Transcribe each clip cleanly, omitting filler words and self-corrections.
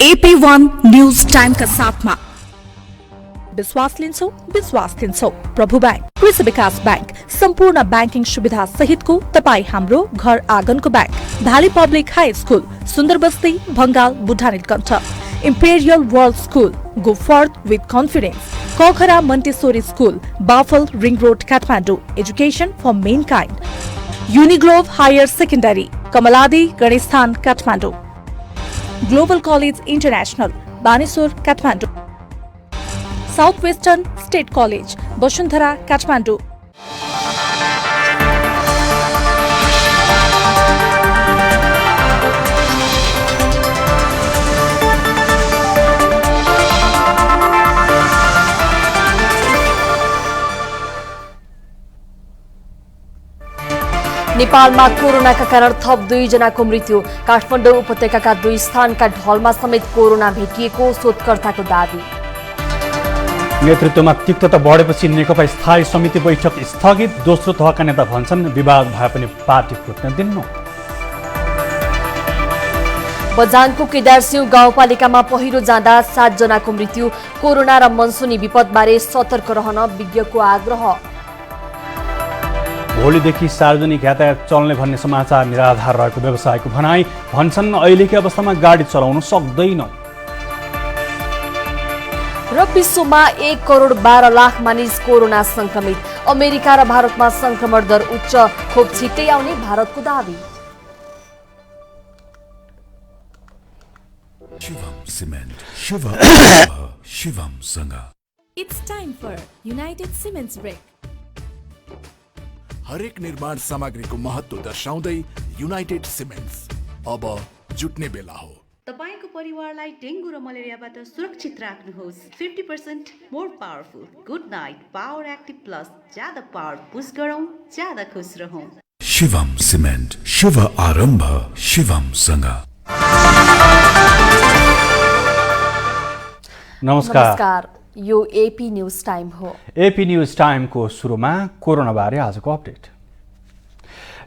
AP1 news time का साथ में विश्वास लिन्छौ प्रभु बैंक, कृषि विकास बैंक, संपूर्ण बैंकिंग सुविधा सहित को तपाई हाम्रो घर आँगनको bank, Dhali public high school, Sundar Basti, Bhangal, Budhanilkantha, imperial world school, go forth with confidence, Kaukhara Montessori school, Baphal ring road Kathmandu, education for mankind, Uniglobe higher secondary, Kamaladi Ganeshsthan Kathmandu, global college international, Baneshwar Kathmandu, south western state college, Basundhara Kathmandu. नेपालमा कोरोनाका कारण थप 2 जनाको मृत्यु। काठमाडौँ उपत्यकाका 2 स्थानका ढलमा समेत कोरोना भेटिएको शोधकर्ताको दावी। नेतृत्वमा तिक्तता बढेपछि नेकपा स्थायी समिति बैठक स्थगित। दोस्रो तहका नेता भन्छन् विवाद भए पनि पार्टी फुट्न दिन्नु। बझाङको केदारसिंह गाउँपालिकामा पहिरो जाँदा 7 जनाको मृत्यु। कोरोना र मनसुनी विपदबारे सतर्क रहन विज्ञको आग्रह। भोलिदेखि सार्वजनिक यातायात चल्ने भन्ने समाचार निराधार रहेको व्यवसायको भनाई। भन्छन् अहिलेकै अवस्थामा गाडी चलाउन सक्दैनौ। र विश्वमा 1 करोड 12 लाख मानिस कोरोना संक्रमित। अमेरिका र भारतमा संक्रमण दर उच्च, खोप छिट्टै आउने भारतको दावी। शिवम सिमेन्ट, शिवम सँग। It's time for United Cements Break. हरेक निर्माण सामग्रीको महत्त्व दर्शाउँदै युनाइटेड सिमेन्ट्स अब जुट्ने बेला हो। तपाईको परिवारलाई डेंगू र मलेरियाबाट सुरक्षित राख्नुहोस्। 50% more powerful good night power active plus. ज्यादा पावर पुश गरौँ, ज्यादा खुश रहौँ। शिवम सिमेन्ट, शुभ आरम्भ शिवम सँग। नमस्कार, यो एपी न्यूज टाइम हो। एपी न्यूज टाइमको सुरुमा कोरोना बारे आजको अपडेट।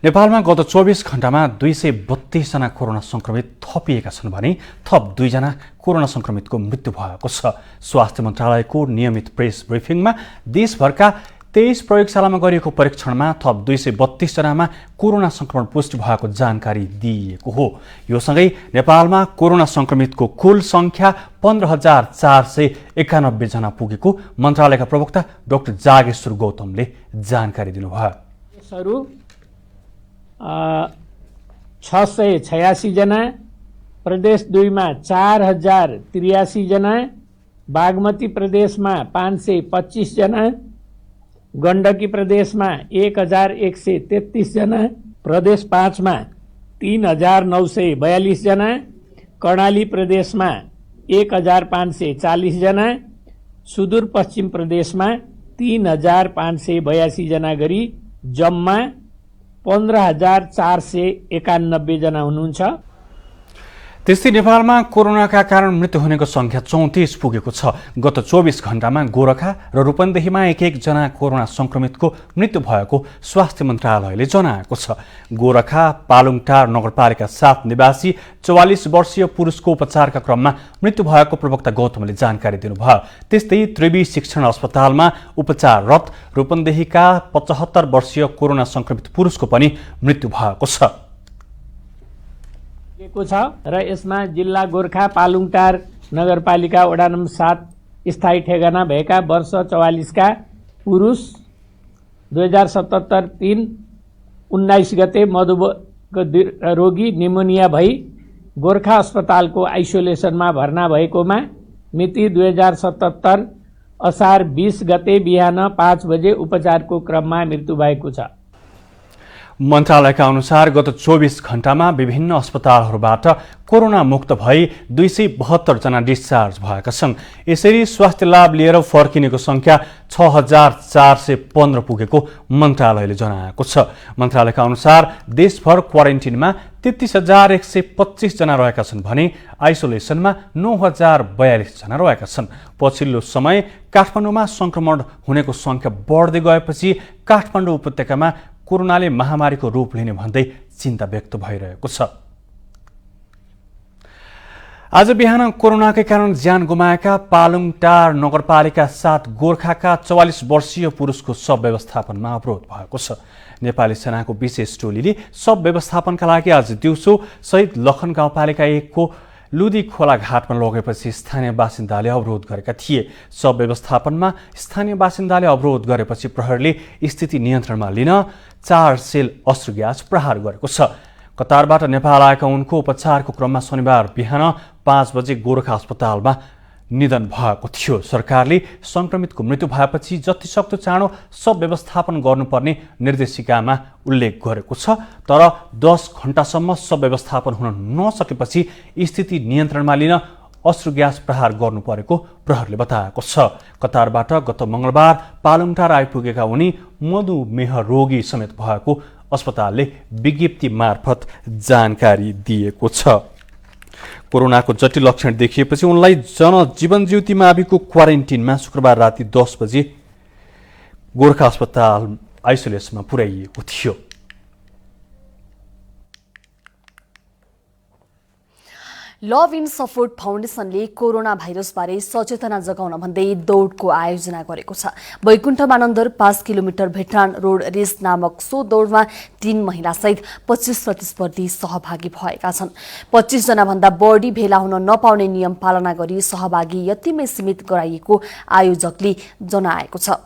नेपालमा गत 24 घण्टामा 232 जना कोरोना संक्रमित थपिएका छन् भने थप 2 जना कोरोना संक्रमितको मृत्यु भएको छ। स्वास्थ्य मन्त्रालयको नियमित प्रेस ब्रिफिङमा देशभरका 23 प्रयोगशालामा गरिएको परीक्षणमा थप 232 जनामा कोरोना संक्रमण पुष्टि भएको जानकारी दिइएको हो। यो सँगै नेपालमा कोरोना संक्रमितको कुल संख्या 15,491 जना पुगेको मन्त्रालयका प्रवक्ता डाक्टर जागेश्वर गौतमले जानकारी दिनुभयो। 686 जना, प्रदेश 2 मा 4083 जना, बागमती प्रदेशमा 525 जना, गण्डकी प्रदेशमा 1133 जना, प्रदेश 5 मा 3942 जना, कर्णाली प्रदेशमा 1540 जना, सुदूरपश्चिम प्रदेशमा 3582 जना गरी जम्मा 15,491 जना हुनुहुन्छ। त्यस्तै नेपालमा कोरोनाका कारण मृत्यु हुनेको संख्या 34 पुगेको छ। गत 24 घण्टामा गोरखा र रूपन्देहीमा 1-1 जना कोरोना संक्रमितको मृत्यु भएको स्वास्थ्य मन्त्रालयले जनाएको छ। गोरखा पालुङटार नगरपालिका 7 निवासी 44 वर्षीय पुरुषको उपचारका क्रममा मृत्यु भएको प्रवक्ता गौतमले जानकारी दिनुभयो। त्यस्तै त्रिवी शिक्षण अस्पतालमा उपचाररत रूपन्देहीका 75 वर्षीय कोरोना संक्रमित पुरुषको पनि मृत्यु भएको छ र यसमा जिल्ला गोरखा पालुङटार नगरपालिका वडा नम्बर 7 स्थायी ठेगाना भएका वर्ष 44 का पुरुष 2077-3-19 गते मधुमेह रोगी निमोनिया भई गोरखा अस्पतालको आइसोलेसनमा भर्ना भएकोमा मिति 2077 असार 20 गते बिहान 5 बजे उपचारको क्रममा मृत्यु भएको छ। मन्त्रालयका अनुसार गत 24 घण्टामा विभिन्न अस्पतालहरूबाट कोरोना मुक्त भई 272 जना डिस्चार्ज भएका छन्। यसरी स्वास्थ्य लाभ लिएर फर्किनेको संख्या 6,415 पुगेको मन्त्रालयले जनाएको छ। मन्त्रालयका अनुसार देशभर क्वारेन्टिनमा 33,125 जना रहेका छन् भने आइसोलेसनमा 9,042 जना रहेका छन्। पछिल्लो समय काठमाडौँमा संक्रमण हुनेको संख्या बढ्दै गएपछि काठमाडौँ उपत्यकामा कोरोनाले महामारीको रूप लिने भन्दै चिन्ता व्यक्त भइरहेको छ। आज बिहान कोरोनाकै कारण ज्यान गुमाएका पालुङटार नगरपालिका 7 गोर्खाका 44 वर्षीय पुरुषको शव व्यवस्थापनमा अवरोध भएको छ। नेपाली सेनाको विशेष टोलीले शव व्यवस्थापनका लागि आज दिउँसो शहीद लखन गाउँपालिका 1 को लुदी खोला घाटमा लगेपछि स्थानीय बासिन्दाले अवरोध गरेका थिए। शव व्यवस्थापनमा स्थानीय बासिन्दाले अवरोध गरेपछि प्रहरीले स्थिति नियन्त्रणमा लिन 4 सेल अश्रु ग्यास प्रहार गरेको छ। कतारबाट नेपाल आएका उनको उपचारको क्रममा शनिबार बिहान 5 बजे गोरखा अस्पतालमा निधन भएको थियो। सरकारले संक्रमितको मृत्यु भएपछि जतिसक्दो चाँडो शव व्यवस्थापन गर्नुपर्ने निर्देशिकामा उल्लेख गरेको छ। तर 10 घण्टासम्म शव व्यवस्थापन हुन नसकेपछि स्थिति नियन्त्रणमा लिन अश्रु ग्यास प्रहार गर्नु परेको प्रहरीले बताएको छ। कतारबाट गत मंगलबार पालुङटार आइपुगेका उनी मधुमेह रोगी समेत भएको अस्पतालले विज्ञप्ति मार्फत जानकारी दिएको छ। कोरोनाको जटिल लक्षण देखिएपछि उनलाई जनजीवन ज्योति माविको क्वारेन्टिनमा शुक्रबार राति 10 बजे गोरखा अस्पताल आइसोलेसनमा पुर्याइएको थियो। लभ इन सपोर्ट फाउन्डेसनले कोरोना भाइरसबारे सचेतना जगाउन भन्दै दौडको आयोजना गरेको छ। वैकुण्ठ मानन्दर 5 किलोमिटर भेटान रोड रेस नामक सो दौडमा 3 महिलासहित 25 प्रतिस्पर्धी सहभागी भएका छन्। 25 जना भन्दा बढी भेला हुन नपाउने नियम पालना गरी सहभागी यतिमै सीमित गराइएको आयोजकले जनाएको छ।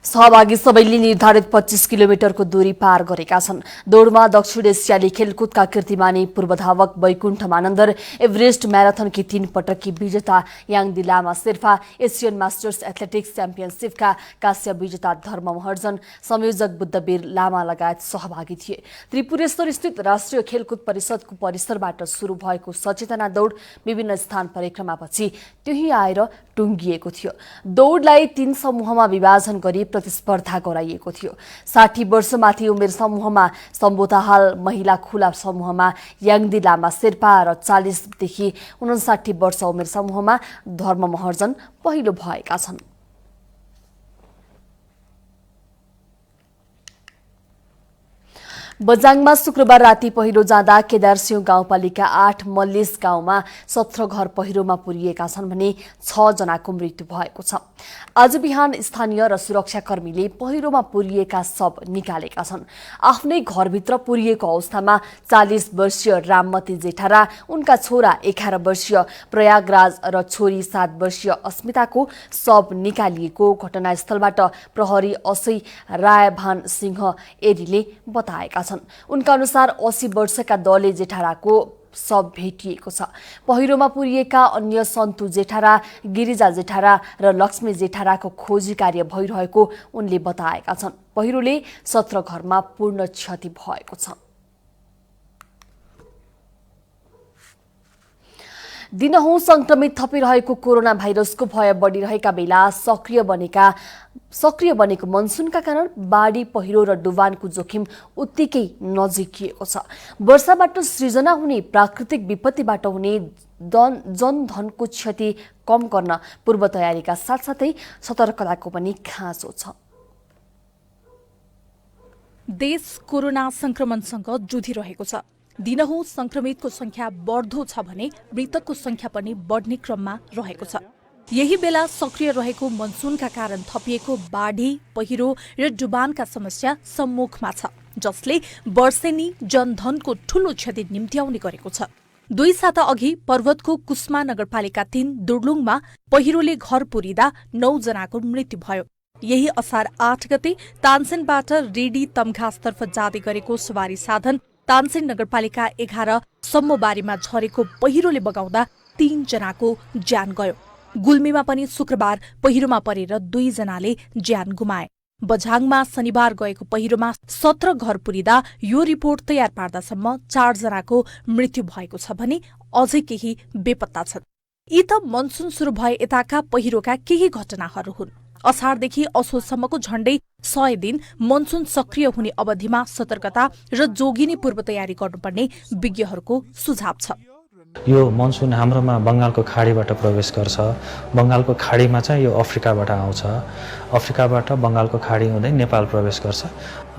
सहभागी सबैले निर्धारित 25 किलोमिटरको दूरी पार गरेका छन्। दौडमा दक्षिण एसियाली खेलकुदका कीर्तिमानी पूर्वधावक वैकुण्ठ मानन्दर, एभरेस्ट म्याराथनकी 3 पटककी विजेता याङदी Lama Sherpa, Asian masters athletics च्याम्पियनसिपका कांस्य विजेता धर्म महर्जन, संयोजक बुद्धवीर लामा लगायत सहभागी थिए। त्रिपुरेश्वर स्थित राष्ट्रिय खेलकुद परिषदको परिसरबाट शुरू भएको सचेतना दौड विभिन्न स्थान परिक्रमापछि त्यही आएर टुङ्गिएको थियो। दौडलाई 3 समूहमा विभाजन गरी प्रतिस्पर्धा गराइएको थियो। 60 वर्षमाथि उमेर समूहमा सम्बोधा हाल महिला खुला समूहमा याङदी लामा शेर्पा र 40 देखि 59 वर्ष उमेर समूहमा धर्म महर्जन पहिलो भएका छन्। बजाङमा शुक्रबार राति पहिरो जाँदा केदारसिंह गाउँपालिका 8 मल्लिस गाउँमा 17 घर पहिरोमा पुरिएका छन् भने 6 जनाको मृत्यु भएको छ। आज बिहान स्थानीय र सुरक्षाकर्मीले पहिरोमा पुरिएका शव निकालेका छन्। आफ्नै घरभित्र पुरिएको अवस्थामा 40 वर्षीय राममती जेठा, उनका छोरा 11 वर्षीय प्रयागराज र छोरी 7 वर्षीय अस्मिताको शव निकालिएको घटनास्थलबाट प्रहरी असै रायभान सिंह एरीले बताएका छन्। उनका अनुसार 80 वर्षका दले जेठाराको शव भेटिएको छ। पहिरोमा पुरिएका अन्य सन्तु जेठारा, गिरिजा जेठारा र लक्ष्मी जेठाराको खोजी कार्य भइरहेको उनले बताएका छन्। पहिरोले 17 घरमा पूर्ण क्षति भएको छ। दिनहुँ संक्रमित थपिरहेको कोरोना भाइरसको भय बढिरहेका बेला सक्रिय बनेको मनसुनका कारण बाढी, पहिरो र डुबानको जोखिम उत्तिकै नजिकिएको छ। वर्षाबाट सृजना हुने प्राकृतिक विपत्तिबाट हुने जनधनको क्षति कम गर्न पूर्व तयारीका साथसाथै सतर्कताको पनि खाँचो छ। देश कोरोना संक्रमणसँग जुधिरहेको छ। दिनहुँ संक्रमितको संख्या बढ्दो छ भने मृतकको संख्या पनि बढ्ने क्रममा रहेको छ। यही बेला सक्रिय रहेको मनसुनका कारण थपिएको बाढी, पहिरो र डुबानका समस्या सम्मुखमा छ, जसले वर्षेनी जनधनको ठूलो क्षति निम्त्याउने गरेको छ। 2 साता अघि पर्वतको कुस्मा नगरपालिका 3 दुर्लुङमा पहिरोले घर पुरिँदा 9 जनाको मृत्यु भयो। यही असार 8 गते तानसेनबाट रेडी तमघासतर्फ जाँदै गरेको सवारी साधन तानसेन नगरपालिका 11 सम्मोबारीमा झरेको पहिरोले बगाउँदा 3 जनाको ज्यान गयो। गुल्मीमा पनि शुक्रबार पहिरोमा परेर 2 जनाले ज्यान गुमाए। बझाङमा शनिबार गएको पहिरोमा 17 घर पुरिँदा यो रिपोर्ट तयार पार्दासम्म 4 जनाको मृत्यु भएको छ भने अझै केही बेपत्ता छन्। यी त मनसुन सुरु भए यताका पहिरोका केही घटनाहरू हुन्। असारदेखि असोजसम्मको झण्डै 100 दिन मनसुन सक्रिय हुने अवधिमा सतर्कता र जोगिने पूर्व तयारी गर्नुपर्ने विज्ञहरूको सुझाव छ। यो मनसुन हाम्रोमा बंगालको खाडीबाट प्रवेश गर्छ। बंगालको खाडीमा चाहिँ यो अफ्रिकाबाट आउँछ अफ्रिकाबाट बङ्गालको खाडी हुँदै नेपाल प्रवेश गर्छ।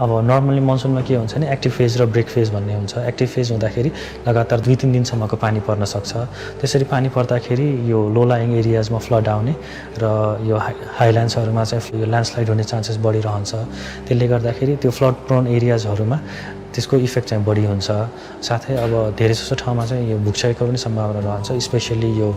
अब नर्मली मनसुनमा के हुन्छ भने एक्टिभ फेज र ब्रेक फेज भन्ने हुन्छ। एक्टिभ फेज हुँदाखेरि लगातार 2-3 दिनसम्मको पानी पर्न सक्छ। त्यसरी पानी पर्दाखेरि यो लो लाइङ एरियाजमा फ्लड आउने र यो हाइल्यान्ड्सहरूमा चाहिँ यो ल्यान्डस्लाइड हुने चान्सेस बढिरहन्छ। त्यसले गर्दाखेरि त्यो फ्लड प्रोन एरियाजहरूमा त्यसको इफेक्ट चाहिँ बढी हुन्छ। साथै अब धेरै जसो ठाउँमा चाहिँ यो भूक्षयको पनि सम्भावना रहन्छ, स्पेसली यो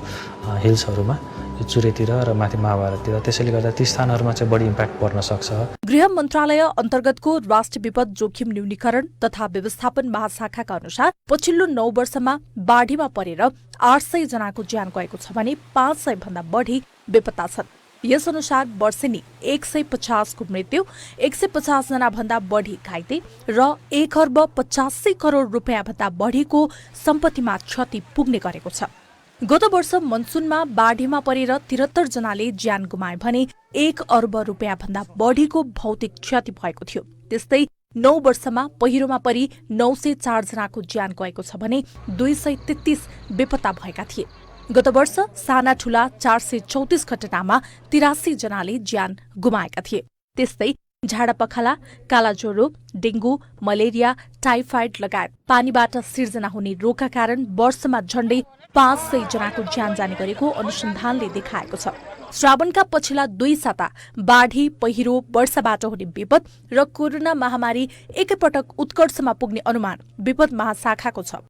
हिल्सहरूमा, यो चुरेतिर र माथि महाभारततिर। त्यसैले गर्दा ती स्थानहरूमा चाहिँ बढी इम्प्याक्ट पर्न सक्छ। गृह मन्त्रालय अन्तर्गतको राष्ट्रिय विपद जोखिम न्यूनीकरण तथा व्यवस्थापन महाशाखाका अनुसार पछिल्लो 9 वर्षमा बाढीमा परेर 800 जनाको ज्यान गएको छ भने 500 भन्दा बढी बेपत्ता छन्। यस अनुसार वर्षेनी 150 को मृत्यु, 150 जना भन्दा बढी घाइते र 1,85 करोड रुपियाँ भन्दा बढीको सम्पत्तिमा क्षति पुग्ने गरेको छ। गत वर्ष मनसुनमा बाढीमा परेर 73 जनाले ज्यान गुमाए भने 1 अर्ब रुपियाँ भन्दा बढीको भौतिक क्षति भएको थियो। त्यस्तै 9 वर्षमा पहिरोमा परि 904 जनाको ज्यान गएको छ भने 233 बेपत्ता भएका थिए। गत वर्ष साना ठूला 434 घटनामा 83 जनाले ज्यान गुमाएका थिए। त्यस्तै झाडापखाला, कालाज्वरो, डेंगू, मलेरिया, टाइफाइड लगायत पानीबाट सिर्जना हुने रोगका कारण वर्षमा झण्डै 500 जनाको ज्यान जाने गरेको अनुसन्धानले देखाएको छ। श्रावणका पछिल्ला 2 साता बाढी, पहिरो, वर्षाबाट हुने विपद र कोरोना महामारी एकैपटक उत्कर्षमा पुग्ने अनुमान विपद महाशाखाको छ।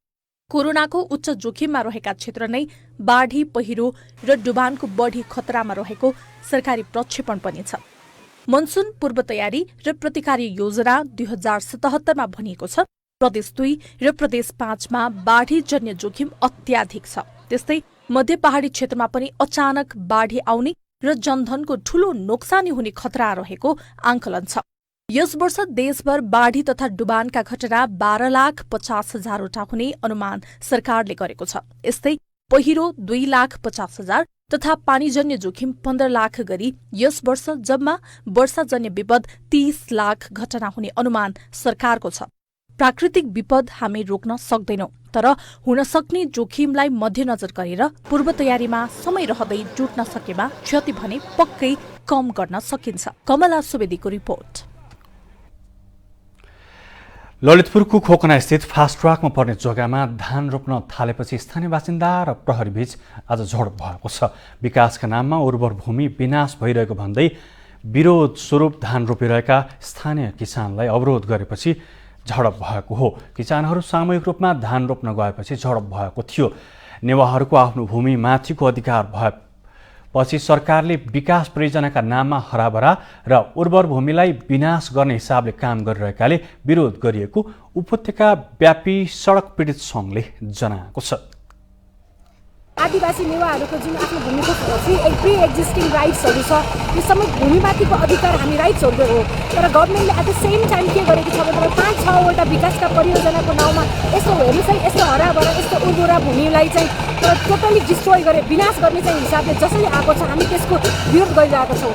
कोरोनाको उच्च जोखिममा रहेका क्षेत्र नै बाढी, पहिरो र डुबानको बढी खतरामा रहेको सरकारी प्रक्षेपण पनि छ। मनसुन पूर्व तयारी र प्रतिकारी योजना 2077 मा भनिएको छ प्रदेश 2 र प्रदेश 5 मा बाढीजन्य जोखिम अत्याधिक छ। त्यस्तै मध्य पहाडी क्षेत्रमा पनि अचानक बाढी आउने र जनधनको ठूलो नोक्सानी हुने खतरा रहेको आंकलन छ। यस वर्ष देशभर बाढी तथा डुबानका घटना 12,50,000 हुने अनुमान सरकारले गरेको छ। यस्तै पहिरो 2,50,000 तथा पानीजन्य जोखिम 15 लाख गरी यस वर्ष जम्मा वर्षाजन्य विपद 30 लाख घटना हुने अनुमान सरकारको छ। प्राकृतिक विपद हामी रोक्न सक्दैनौं, तर हुन सक्ने जोखिमलाई मध्यनजर गरेर पूर्व तयारीमा समय रहँदै जुट्न सकेमा क्षति भने पक्कै कम गर्न सकिन्छ। कमला सुवेदीको रिपोर्ट। ललितपुरको खोकना स्थित फास्ट ट्र्याकमा पर्ने जग्गामा धान रोप्न थालेपछि स्थानीय बासिन्दा र प्रहरी बीच आज झडप भएको छ। विकासका नाममा उर्वर भूमि विनाश भइरहेको भन्दै विरोध स्वरूप धान रोपिरहेका स्थानीय किसानलाई अवरोध गरेपछि झडप भएको हो। किसानहरू सामूहिक रूपमा धान रोप्न गएपछि झडप भएको थियो। नेवारहरूको आफ्नो भूमि माथिको अधिकार भएपछि सरकारले विकास परियोजनाका नाममा हराभरा र उर्वर भूमिलाई विनाश गर्ने हिसाबले काम गरिरहेकाले विरोध गरिएको उपत्यका व्यापी सडक पीडित सङ्घले जनाएको छ। आदिवासी नेवारहरूको जुन आफ्नो भूमिको प्री एक्जिस्टिङ राइट्सहरू छ, यो सबै भूमिमाथिको अधिकार हामी राइट्सहरू हो। तर गभर्मेन्टले एट द सेम टाइम के गरेको छ भने 5-6वटा विकासका परियोजनाको नाउँमा यस्तो हेर्नुहोस् है, यस्तो हराभरा, यस्तो उर्वरा भूमिलाई चाहिँ टोटली डिस्ट्रोय गरे, विनाश गर्ने चाहिँ हिसाबले जसरी आएको छ हामी त्यसको विरोध गरिरहेका छौँ।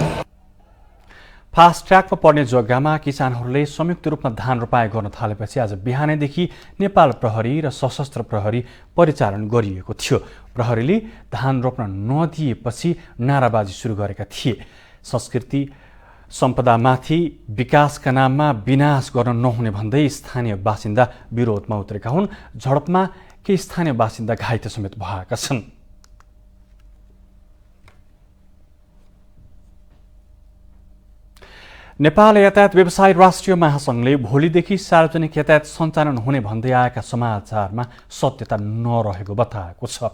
फास्ट ट्र्याकमा पर्ने जग्गामा किसानहरूले संयुक्त रूपमा धान रोपाई गर्न थालेपछि आज बिहानैदेखि नेपाल प्रहरी र सशस्त्र प्रहरी परिचालन गरिएको थियो। प्रहरीले धान रोप्न नदिएपछि नाराबाजी सुरु गरेका थिए। संस्कृति सम्पदामाथि विकासका नाममा विनाश गर्न नहुने भन्दै स्थानीय बासिन्दा विरोधमा उत्रेका हुन्। झडपमा केही स्थानीय बासिन्दा घाइते समेत भएका छन्। नेपाल यातायात व्यवसायी राष्ट्रिय महासंघले भोलिदेखि सार्वजनिक यातायात सञ्चालन हुने भन्दै आएका समाचारमा सत्यता नरहेको बताएको छ।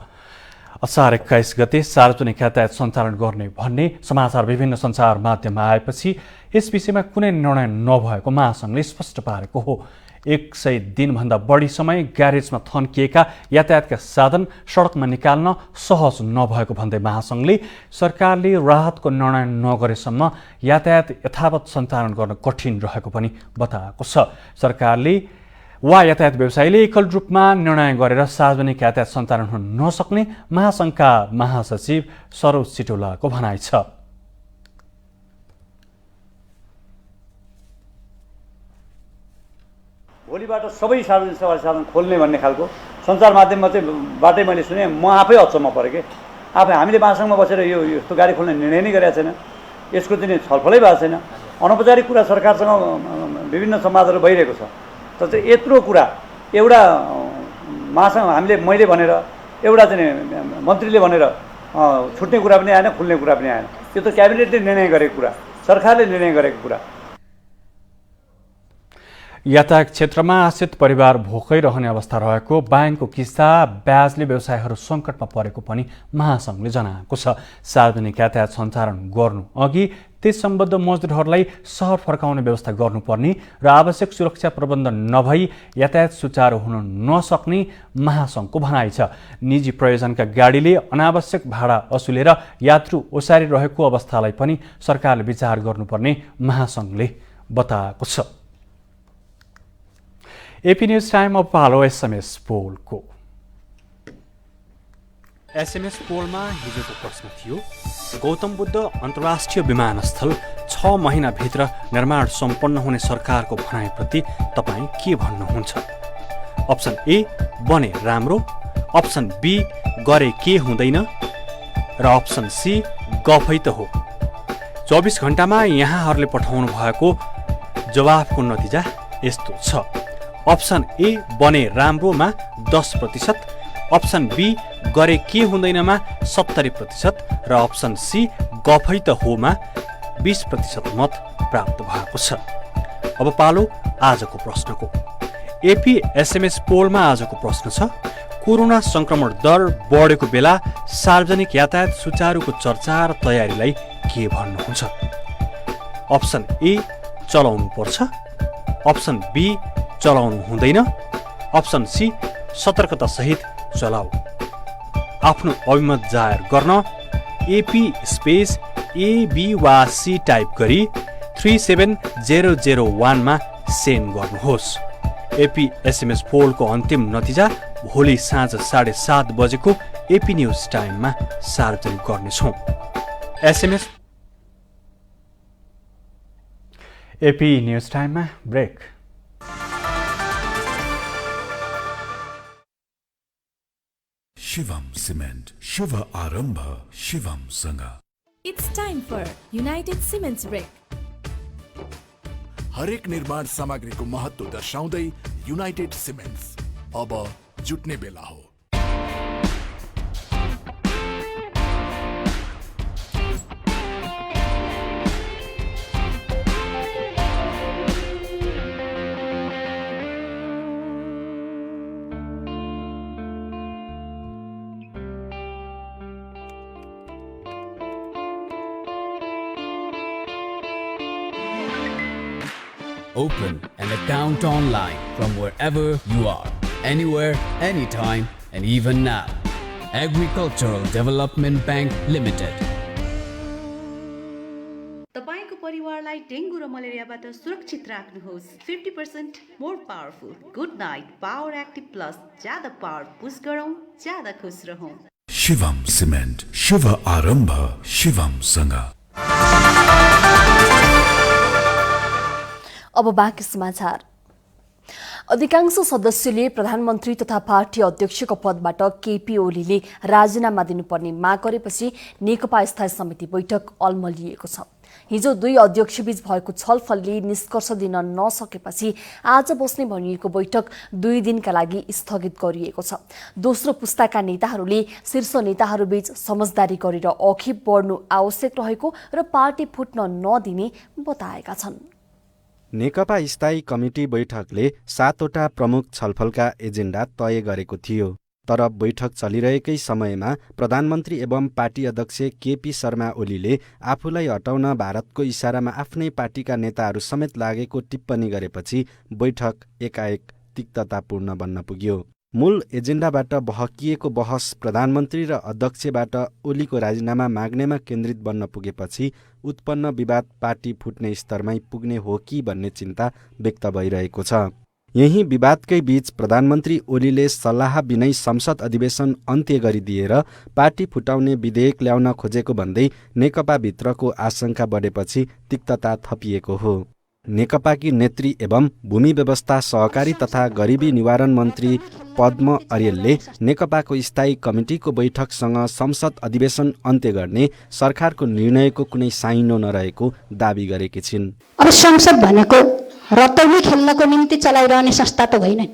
असार 21 गते सार्वजनिक यातायात सञ्चालन गर्ने भन्ने समाचार विभिन्न सञ्चार माध्यममा आएपछि यस विषयमा कुनै निर्णय नभएको महासंघले स्पष्ट पारेको हो। 100 दिनभन्दा बढी समय ग्यारेजमा थन्किएका यातायातका साधन सडकमा निकाल्न सहज नभएको भन्दै महासंघले सरकारले राहतको निर्णय नगरेसम्म यातायात यथावत सञ्चालन गर्न कठिन रहेको पनि बताएको छ। सरकारले वा यातायात व्यवसायीले एकल रूपमा निर्णय गरेर सार्वजनिक यातायात सञ्चालन हुन नसक्ने महासंघका महासचिव सरोज सिटौलाको भनाइ छ। भोलिबाट सबै सार्वजनिक सवारी साधन खोल्ने भन्ने खालको सञ्चार माध्यमबाटै मैले सुने। म आफै अचम्म परेँ कि आफै हामीले महासंघमा बसेर यो यस्तो गाडी खोल्ने निर्णय नै गरेका छैन। यसको चाहिँ छलफलै भएको छैन। अनौपचारिक कुरा सरकारसँग विभिन्न संवादहरू भइरहेको छ। तर चाहिँ यत्रो कुरा एउटा मैले भनेर एउटा चाहिँ मन्त्रीले भनेर छुट्ने कुरा पनि आएन, खुल्ने कुरा पनि आएन। यो त क्याबिनेटले निर्णय गरेको कुरा, सरकारले निर्णय गरेको कुरा। यातायात क्षेत्रमा आश्रित परिवार भोकै रहने अवस्था रहेको, ब्याङ्कको किस्ता ब्याजले व्यवसायहरू सङ्कटमा परेको पनि महासङ्घले जनाएको छ। सार्वजनिक यातायात सञ्चालन गर्नु अघि त्यस सम्बद्ध मजदुरहरूलाई सहर फर्काउने व्यवस्था गर्नुपर्ने र आवश्यक सुरक्षा प्रबन्ध नभई यातायात सुचारू हुन नसक्ने महासङ्घको भनाइ छ। निजी प्रयोजनका गाडीले अनावश्यक भाडा असुलेर यात्रु ओसारिरहेको अवस्थालाई पनि सरकारले विचार गर्नुपर्ने महासङ्घले बताएको छ। एपी न्यूज टाइम अब पालो एसएमएस पोलको। एसएमएस पोलमा हिजोको प्रश्न थियो, गौतम बुद्ध अन्तर्राष्ट्रिय विमानस्थल 6 महिनाभित्र निर्माण सम्पन्न हुने सरकारको भनाइप्रति तपाईँ के भन्नुहुन्छ? अप्सन ए बने राम्रो, अप्सन बी गरे के हुँदैन र अप्सन सी गफै त हो। 24 घण्टामा यहाँहरूले पठाउनु भएको जवाफको नतिजा यस्तो छ। अप्सन ए बने राम्रोमा 10%, अप्सन बी गरे के हुँदैनमा 70% र अप्सन सी गफै त होमा 20% मत प्राप्त भएको छ। अब पालो आजको प्रश्नको। एपी एसएमएस पोलमा आजको प्रश्न छ, कोरोना संक्रमण दर बढेको बेला सार्वजनिक यातायात सुचारूको चर्चा र तयारीलाई के भन्नुहुन्छ? अप्सन ए चलाउनु पर्छ, अप्सन बी चलाउनु हुँदैन, अप्सन सी सतर्कता सहित चलाऊ। आफ्नो अभिमत जाहेर गर्न एपी स्पेस एबी वा सी टाइप गरी 37001 मा सेन्ड गर्नुहोस्। एपी एसएमएस पोलको अन्तिम नतिजा भोलि साँझ 7:30 बजेको एपी न्यूज टाइममा सार्वजनिक गर्नेछौँ। एसएमएस एपी न्यूज टाइममा ब्रेक। शिवम सिमेन्ट, शुभ आरम्भ शिवमसँग। It's time for United Cements Break. हरेक निर्माण सामग्रीको महत्त्व दर्शाउँदै युनाइटेड सिमेन्ट्स अब जुट्ने बेला हो। Open an account online from wherever you are, anywhere, anytime, and even now. Agricultural Development Bank Limited. तपाईको परिवारलाई डेंगू र मलेरियाबाट सुरक्षित राख्नुहोस्। 50% more powerful good night power active plus, ज्यादा पावर पुश गरौँ, ज्यादा खुश रहौँ। शिवम सिमेन्ट, शुभ आरम्भ शिवमसँग। अब बाँकी समाचार। अधिकांश सदस्यले प्रधानमन्त्री तथा पार्टी अध्यक्षको पदबाट केपी ओलीले राजीनामा दिनुपर्ने माग गरेपछि नेकपा स्थायी समिति बैठक अल्मलिएको छ। हिजो दुई अध्यक्षबीच भएको छलफलले निष्कर्ष दिन नसकेपछि आज बस्ने भनिएको बैठक 2 दिनका लागि स्थगित गरिएको छ। दोस्रो पुस्ताका नेताहरूले शीर्ष नेताहरूबीच समझदारी गरेर अघि बढ्नु आवश्यक रहेको र पार्टी फुट्न नदिने बताएका छन्। नेकपा स्थायी कमिटी बैठकले 7वटा प्रमुख छलफलका एजेन्डा तय गरेको थियो। तर बैठक चलिरहेकै समयमा प्रधानमन्त्री एवं पार्टी अध्यक्ष केपी शर्मा ओलीले आफूलाई हटाउन भारतको इसारामा आफ्नै पार्टीका नेताहरू समेत लागेको टिप्पणी गरेपछि बैठक एकाएक तिक्ततापूर्ण बन्न पुग्यो। मूल एजेन्डाबाट बहकिएको बहस प्रधानमन्त्री र अध्यक्षबाट ओलीको राजीनामा माग्नेमा केन्द्रित बन्न पुगेपछि उत्पन्न विवाद पार्टी फुट्ने स्तरमै पुग्ने हो कि भन्ने चिन्ता व्यक्त भइरहेको छ। यही विवादकै बीच प्रधानमन्त्री ओलीले सल्लाह बिनै संसद अधिवेशन अन्त्य गरिदिएर पार्टी फुटाउने विधेयक ल्याउन खोजेको भन्दै नेकपा भित्रको आशंका बढेपछि तिक्तता थपिएको हो। नेकपाकी नेत्री एवं भूमि व्यवस्था सहकारी तथा गरिबी निवारण मन्त्री पद्म अर्यालले नेकपाको स्थायी कमिटिको बैठकसँग संसद अधिवेशन अन्त्य गर्ने सरकारको निर्णयको कुनै साइनो नरहेको दावी गरेकी छिन्। अब संसद भनेको रतौली खेल्नको निम्ति चलाइरहने संस्था त होइन,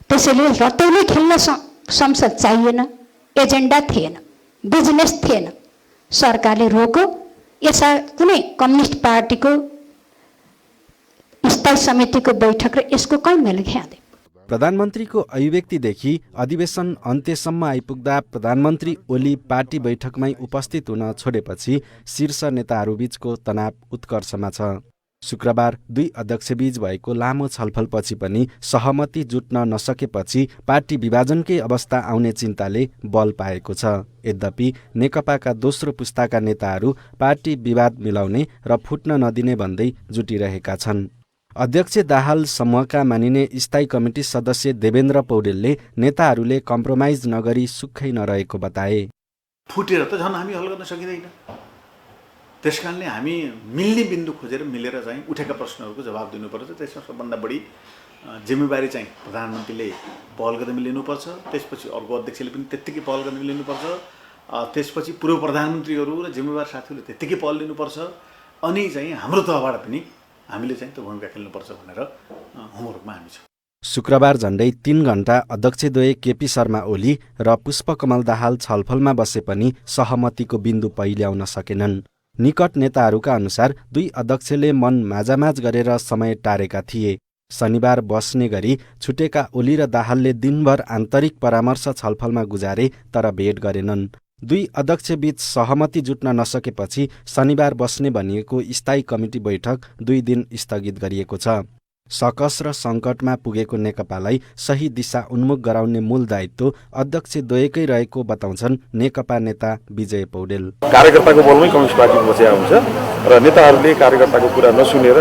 त्यसैले रतौली खेल्न संसद चाहिएन, एजेन्डा थिएन, बिजनेस थिएन। सरकारले रोक्यो, यसमा कुनै कम्युनिस्ट पार्टीको स्थायी समितिको बैठक र यसको कहीँ मेल खाँदैन। प्रधानमन्त्रीको अभिव्यक्तिदेखि अधिवेशन अन्त्यसम्म आइपुग्दा प्रधानमन्त्री ओली पार्टी बैठकमै उपस्थित हुन छोडेपछि शीर्ष नेताहरूबीचको तनाव उत्कर्षमा छ। शुक्रबार दुई अध्यक्षबीच भएको लामो छलफलपछि पनि सहमति जुट्न नसकेपछि पार्टी विभाजनकै अवस्था आउने चिन्ताले बल पाएको छ। यद्यपि नेकपाका दोस्रो पुस्ताका नेताहरू पार्टी विवाद मिलाउने र फुट्न नदिने भन्दै जुटिरहेका छन्। अध्यक्ष दाहाल समूहका मानिने स्थायी कमिटी सदस्य देवेन्द्र पौडेलले नेताहरूले कम्प्रोमाइज नगरी सुक्खै नरहेको बताए। फुटेर त झन् हामी हल गर्न सकिँदैन, त्यसकारणले हामी मिल्ने बिन्दु खोजेर मिलेर चाहिँ उठेका प्रश्नहरूको जवाब दिनुपर्छ। त्यसमा सबभन्दा बढी जिम्मेवारी चाहिँ प्रधानमन्त्रीले पहल कदमी लिनुपर्छ, त्यसपछि अर्को अध्यक्षले पनि त्यत्तिकै पहल कदमी लिनुपर्छ, त्यसपछि पूर्व प्रधानमन्त्रीहरू र जिम्मेवार साथीहरूले त्यत्तिकै पहल लिनुपर्छ, अनि चाहिँ हाम्रो तहबाट पनि हामीले चाहिँ त्यो भूमिका खेल्नुपर्छ भनेर होमवर्कमा हामी छौँ। शुक्रबार झण्डै 3 घण्टा अध्यक्षद्वय केपी शर्मा ओली र पुष्पकमल दाहाल छलफलमा बसे पनि सहमतिको बिन्दु पहिल्याउन सकेनन्। निकट नेताहरूका अनुसार दुई अध्यक्षले मन माझामाझ गरेर समय टारेका थिए। शनिबार बस्ने गरी छुटेका ओली र दाहालले दिनभर आन्तरिक परामर्श छलफलमा गुजारे तर भेट गरेनन्। दुई अध्यक्षबीच सहमति जुट्न नसकेपछि शनिबार बस्ने भनिएको स्थायी कमिटी बैठक 2 दिन स्थगित गरिएको छ। सकस र सङ्कटमा पुगेको नेकपालाई सही दिशा उन्मुख गराउने मूल दायित्व अध्यक्षद्वयकै रहेको बताउँछन् नेकपा नेता विजय पौडेल। कार्यकर्ताको बलमै कम्युनिस्ट पार्टी बसेका हुन्छ र नेताहरूले कार्यकर्ताको कुरा नसुनेर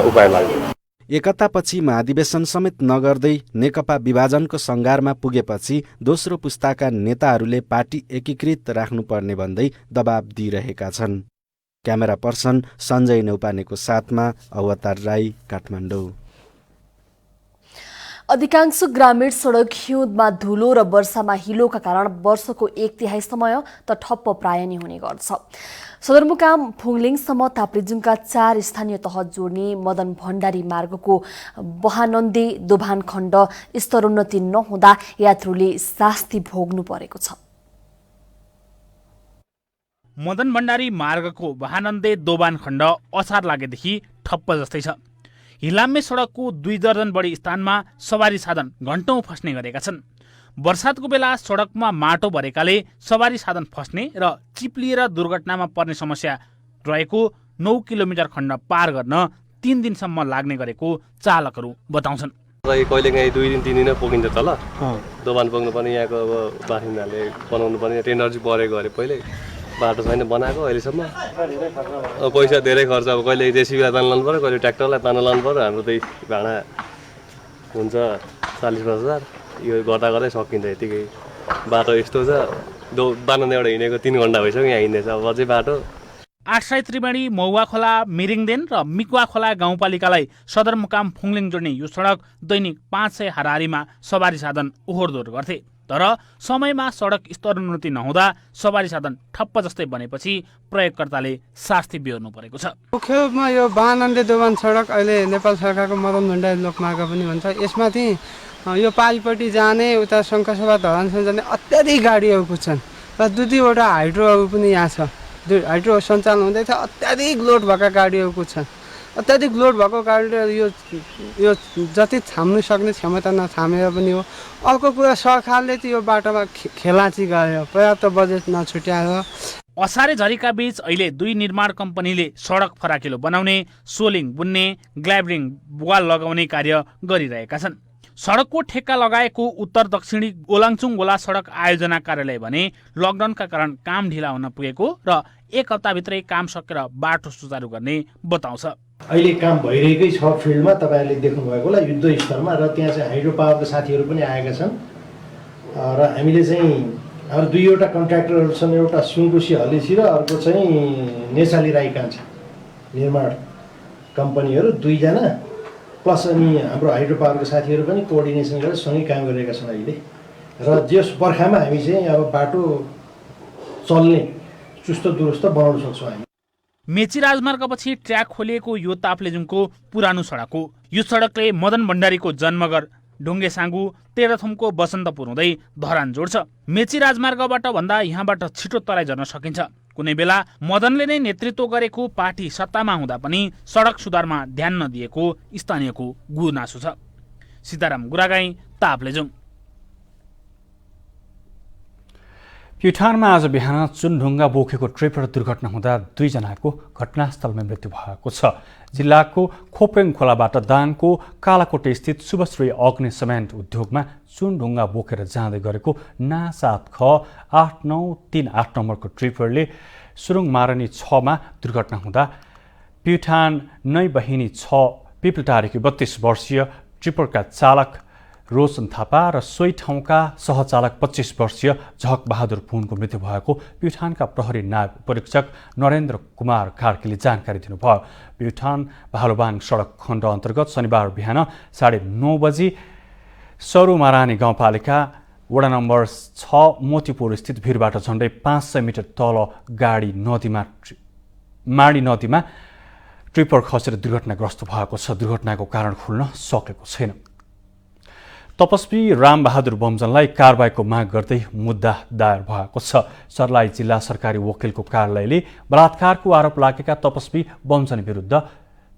उपाय लाग्यो। एकतापछि महाधिवेशन समेत नगर्दै नेकपा विभाजनको सङ्घारमा पुगेपछि दोस्रो पुस्ताका नेताहरूले पार्टी एकीकृत राख्नुपर्ने भन्दै दबाब दिइरहेका छन्। क्यामेरा पर्सन सञ्जय नेउपानेको साथमा अवतार राई, काठमाडौँ। अधिकांश ग्रामीण सडक हिउँदमा धुलो र वर्षामा हिलोका कारण वर्षको 1/3 समय त ठप्प प्राय नै हुने गर्छ। सदरमुकाम फुङलिङसम्म ताप्लेजुङका 4 स्थानीय तह जोड्ने मदन भण्डारी मार्गको बहानन्दे दोभान खण्ड स्तरोन्नति नहुँदा यात्रुले शास्ति भोग्नु परेको छ। मदन भण्डारी मार्गको बहानन्दे दोभान खण्ड असार लागेदेखि ठप्प जस्तै छ। हिलाम्मे सडकको 2 दर्जन बढी स्थानमा सवारी साधन घण्टौं फस्ने गरेका छन्। वर्षातको बेला सडकमा माटो भरेकाले सवारी साधन फस्ने र चिप्लिएर दुर्घटनामा पर्ने समस्या रहेको 9 किलोमिटर खण्ड पार गर्न 3 दिनसम्म लाग्ने गरेको चालकहरू बताउँछन्। कहिलेकाहीँ 2 दिन 3 दिन पुगिन्छ तल दोभान पुग्नु पनि यहाँको अब बासिन्दाले बनाउनु पनि टेन्डर चाहिँ परेको अरे पहिले बाटो छैन बनाएको अहिलेसम्म। पैसा धेरै खर्च, अब कहिले जेसीबीलाई तान लानु पर्यो, कहिले ट्र्याक्टरलाई तान लानु पर्यो। हाम्रो त्यही भाडा हुन्छ 40,000, यो गर्दा गर्दै सकिन्छ। यतिकै बाटो यस्तो छ, बानन्देबाट हिँडेको 3 घण्टा भइसक्यो, यहाँ हिँड्दैछ अब अझै बाटो। आठसाई त्रिवेणी, महुवा खोला, मिरिङदेन र मिकुवा खोला गाउँपालिकालाई सदरमुकाम फुङलिङ जोड्ने यो सडक दैनिक 500 हाराहारीमा सवारी साधन ओहोरदोहोर गर्थे। तर समयमा सडक स्तरोन्नति नहुँदा सवारी साधन ठप्प जस्तै बनेपछि प्रयोगकर्ताले शास्ति बिहोर्नु परेको छ। मुख्यमा यो बहानन्दे दोभान सडक अहिले नेपाल सरकारको मदन भण्डारी लोकमार्ग पनि भन्छ। यसमाथि यो पारिपट्टि जाने उता शङ्खसभा धरानसम्म जाने अत्याधिक गाडीहरू कुद्छन् र 2-2वटा हाइड्रोहरू पनि यहाँ छ। हाइड्रो सञ्चालन हुँदैछ, अत्याधिक लोड भएका गाडीहरू कुद्छन्। अत्याधिक लोड भएको कारणले यो जति थाम्नु सक्ने क्षमता नथामेर पनि हो। अर्को कुरा, सरकारले त यो बाटोमा खेलाची गर्यो, पर्याप्त बजेट नछुट्याएर। असारे झरीका बीच अहिले 2 निर्माण कम्पनीले सडक फराकिलो बनाउने, सोलिङ बुन्ने, ग्ल्याबरिङ वाल लगाउने कार्य गरिरहेका छन्। सडकको ठेक्का लगाएको उत्तर दक्षिणी ओलाङचुङ गोला सडक आयोजना कार्यालय भने लकडाउनका कारण काम ढिला हुन पुगेको र 1 हप्ताभित्रै काम सकेर बाटो सुचारू गर्ने बताउँछ। अहिले काम भइरहेकै छ फिल्डमा, तपाईँहरूले देख्नुभएको होला युद्ध स्तरमा, र त्यहाँ चाहिँ हाइड्रो पावरका साथीहरू पनि आएका छन्। र हामीले चाहिँ हाम्रो 2वटा कन्ट्र्याक्टरहरू छन्, एउटा सुनकुसी हलेसी र अर्को चाहिँ नेसाली राई कान्छा निर्माण। कम्पनीहरू 2 जना प्लस अनि हाम्रो हाइड्रो पावरको साथीहरू पनि कोअर्डिनेसन गरेर सँगै काम गरिरहेका छन् अहिले र जस बर्खामा हामी चाहिँ अब बाटो चल्ने चुस्त दुरुस्त बनाउन सक्छौँ हामी। मेची राजमार्गपछि ट्र्याक खोलिएको यो ताप्लेजुङको पुरानो सडक हो। यो सडकले मदन भण्डारीको जन्मघर ढुङ्गेसाङ्गु तेह्रथुमको बसन्तपुर हुँदै धरान जोड्छ। मेची राजमार्गबाट भन्दा यहाँबाट छिटो तराई झर्न सकिन्छ। कुनै बेला मदनले नै नेतृत्व गरेको पार्टी सत्तामा हुँदा पनि सडक सुधारमा ध्यान नदिएको स्थानीयको गुनासो छ। सीताराम गुरागाई, ताप्लेजुङ। प्युठानमा आज बिहान चुनढुङ्गा बोकेको ट्रिपर दुर्घटना हुँदा 2 जनाको घटनास्थलमा मृत्यु भएको छ। जिल्लाको खोप्रेङ खोलाबाट दाङको कालाकोटे स्थित शुभश्री अग्नि सिमेन्ट उद्योगमा चुनढुङ्गा बोकेर जाँदै गरेको ना 7 ख 8938 नम्बरको ट्रिपरले सुरुङ मारनी 6 मा दुर्घटना हुँदा प्युठान नै बहिनी 6 पिपलटारीकी 32 वर्षीय ट्रिपरका चालक रोशन थापा र सोही ठाउँका सहचालक 25 वर्षीय झक बहादुर पुनको मृत्यु भएको प्युठानका प्रहरी नायब परीक्षक नरेन्द्र कुमार कार्कीले जानकारी दिनुभयो। प्युठान भालुबाङ सडक खण्ड अन्तर्गत शनिबार बिहान 9:30 बजी सरुमारानी गाउँपालिका वडा नम्बर 6 मोतीपुर स्थित भिरबाट झण्डै 500 मिटर तल माडी नदीमा ट्रिपर खसेर दुर्घटनाग्रस्त भएको छ। दुर्घटनाको कारण खुल्न सकेको छैन। तपस्वी रामबहादुर बमजनलाई कारबाहीको माग गर्दै मुद्दा दायर भएको छ। सर्लाही जिल्ला सरकारी वकिलको कार्यालयले बलात्कारको आरोप लागेका तपस्वी बमजन विरुद्ध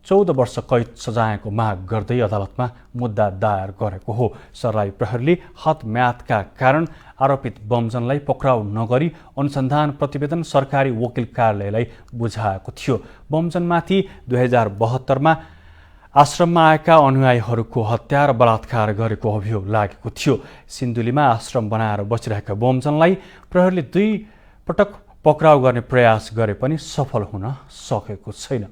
14 वर्ष कैद सजायको माग गर्दै अदालतमा मुद्दा दायर गरेको हो। सर्लाही प्रहरीले हदम्यादका कारण आरोपित बमजनलाई पक्राउ नगरी अनुसन्धान प्रतिवेदन सरकारी वकिल कार्यालयलाई बुझाएको थियो। बमजनमाथि 2072 मा आश्रममा आएका अनुयायीहरूको हत्या र बलात्कार गरेको अभियोग लागेको थियो। सिन्धुलीमा आश्रम बनाएर बसिरहेका बमजनलाई प्रहरीले 2 पटक पक्राउ गर्ने प्रयास गरे पनि सफल हुन सकेको छैन।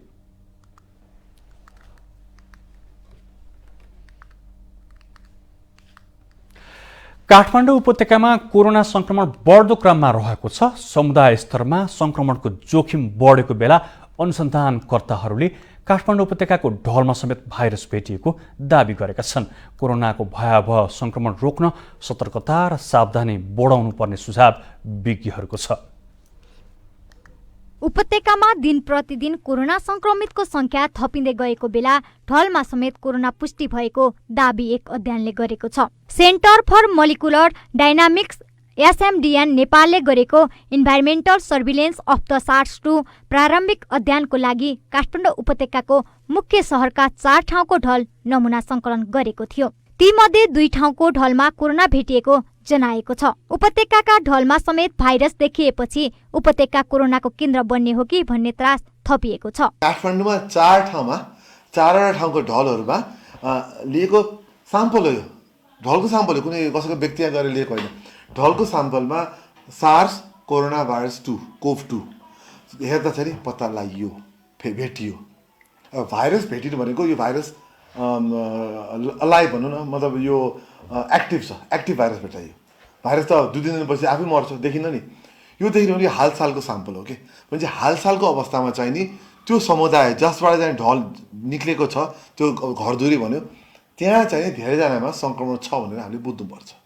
काठमाडौँ उपत्यकामा कोरोना संक्रमण बढ्दो क्रममा रहेको छ। समुदाय स्तरमा संक्रमणको जोखिम बढेको बेला अनुसन्धानकर्ताहरूले काठमाडौँ उपत्यकाको ढलमा समेत भाइरस भेटिएको दावी गरेका छन्। कोरोनाको भयावह संक्रमण रोक्न सतर्कता र सावधानी बढाउनु पर्ने सुझाव विज्ञहरूको छ। उपत्यकामा दिन प्रतिदिन कोरोना संक्रमितको संख्या थपिँदै गएको बेला ढलमा समेत कोरोना पुष्टि भएको दावी एक अध्ययनले गरेको छ। सेन्टर फर मोलिकुलर डाइनामिक्स एसएमडीएन नेपालले गरेको इन्भाइरोमेन्टल सर्भिलेन्स अफ द सार्स-2 प्रारम्भिक अध्ययनको लागि काठमाडौँ उपत्यकाको मुख्य शहरका 4 ठाउँको ढल नमुना संकलन गरेको थियो। तीमध्ये 2 ठाउँको ढलमा कोरोना भेटिएको जनाएको छ। उपत्यकाका ढलमा समेत भाइरस देखिएपछि उपत्यका कोरोनाको केन्द्र बन्ने हो कि भन्ने त्रास थपिएको छ। काठमाडौँमा 4 ठाउँमा 4वटा ठाउँको ढलहरूमा लिएको साम्पल हो। यो ढलको साम्पल हो, कुनै कसैको व्यक्तिगत गरेर लिएको होइन। ढलको साम्पलमा सार्स कोरोना भाइरस 2 कोभ-2 हेर्दाखेरि पत्ता लाग्यो, भेटियो। अब भाइरस भेटिनु भनेको यो भाइरस अलाइभ भनौँ न, मतलब यो एक्टिभ छ, एक्टिभ भाइरस भेटाइयो। भाइरस त 2-3 दिनपछि आफै मर्छ, देखिन्न नि। यो देखिनु भने हालसालको साम्पल हो कि भने हालसालको अवस्थामा चाहिँ नि त्यो समुदाय जसबाट चाहिँ ढल निक्लेको छ, त्यो घरधुरी भन्यो, त्यहाँ चाहिँ धेरैजनामा सङ्क्रमण छ भनेर हामीले बुझ्नुपर्छ।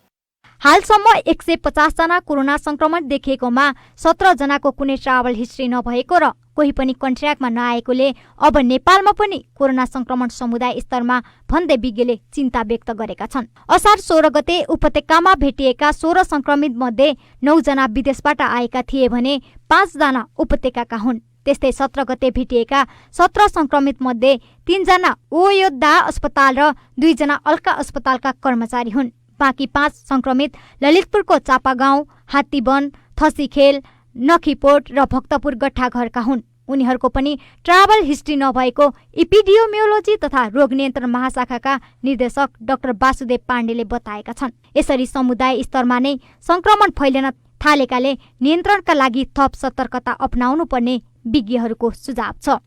हालसम्म 150 जना कोरोना संक्रमण देखिएकोमा 17 जनाको कुनै ट्राभल हिस्ट्री नभएको र कोही पनि कन्ट्र्याक्टमा नआएकोले अब नेपालमा पनि कोरोना संक्रमण समुदाय स्तरमा भन्दै विज्ञले चिन्ता व्यक्त गरेका छन्। असार 16 गते उपत्यकामा भेटिएका 16 संक्रमित मध्ये 9 जना विदेशबाट आएका थिए भने 5 जना उपत्यकाका हुन्। त्यस्तै 17 गते भेटिएका 17 संक्रमित मध्ये 3 जना ओयोद्धा अस्पताल र 2 जना अल्का अस्पतालका कर्मचारी हुन्। बाँकी 5 संक्रमित ललितपुरको चापागाउँ, हात्तीवन, थसीखेल, नखीपोट र भक्तपुर गट्ठाघरका हुन्। उनीहरूको पनि ट्राभल हिस्ट्री नभएको इपिडियोमियोलोजी तथा रोग नियन्त्रण महाशाखाका निर्देशक डाक्टर वासुदेव पाण्डेले बताएका छन्। यसरी समुदाय स्तरमा नै संक्रमण फैलिन थालेकाले नियन्त्रणका लागि थप सतर्कता अपनाउनु पर्ने विज्ञहरूको सुझाव छ।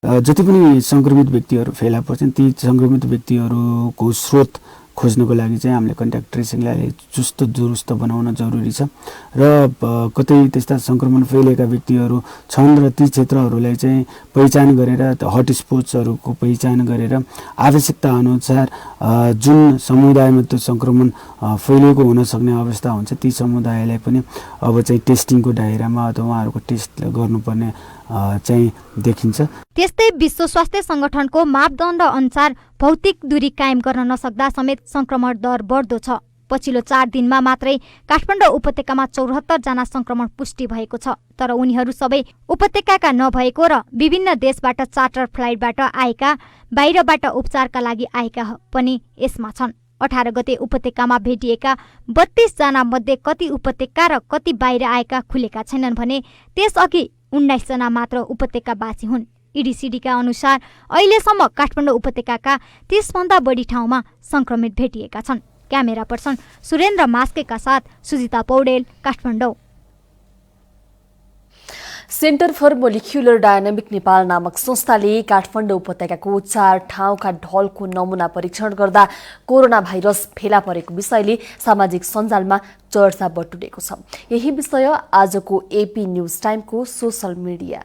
जति पनि संक्रमित व्यक्तिहरू फेला पर्छन् ती संक्रमित व्यक्तिहरूको स्रोत खोज्नको लागि चाहिँ हामीले कन्ट्याक्ट ट्रेसिङलाई चुस्त दुरुस्त बनाउन जरुरी छ र कतै त्यस्ता संक्रमण फैलिएका व्यक्तिहरू छन् र ती क्षेत्रहरूलाई चाहिँ पहिचान गरेर हटस्पट्सहरूको पहिचान गरेर आवश्यकता अनुसार जुन समुदायमा त्यो संक्रमण फैलिएको हुन सक्ने अवस्था हुन्छ ती समुदायलाई पनि अब चाहिँ टेस्टिङको दायरामा अथवा उहाँहरूको टेस्ट गर्नुपर्ने चाहिँ देखिन्छ। त्यस्तै विश्व स्वास्थ्य संगठनको मापदण्ड अनुसार भौतिक दूरी कायम गर्न नसक्दा समेत संक्रमण दर बढ्दो छ। पछिल्लो 4 दिनमा मात्रै काठमाडौँ उपत्यकामा 74 जना संक्रमण पुष्टि भएको छ, तर उनीहरू सबै उपत्यकाका नभएको र विभिन्न देशबाट चार्टर फ्लाइटबाट आएका, बाहिरबाट उपचारका लागि आएका पनि यसमा छन्। 18 गते उपत्यकामा भेटिएका 32 जना मध्ये कति उपत्यका र कति बाहिर आएका खुलेका छैनन् भने त्यसअघि 19 जना मात्र उपत्यकावासी हुन्। इडिसिडीका अनुसार अहिलेसम्म काठमाडौँ उपत्यकाका 30 भन्दा बढी ठाउँमा संक्रमित भेटिएका छन्। क्यामेरा पर्सन सुरेन्द्र मास्केका साथ Sujita Paudel, Kathmandu. Centre for molecular dynamic Nepal नामक संस्थाले काठमाडौँ उपत्यकाको 4 ठाउँका ढलको नमुना परीक्षण गर्दा कोरोना भाइरस फेला परेको विषयले सामाजिक सञ्जालमा चर्चा बटुलेको छ। यही विषय आजको एपी न्यूज टाइमको सोशल मिडिया।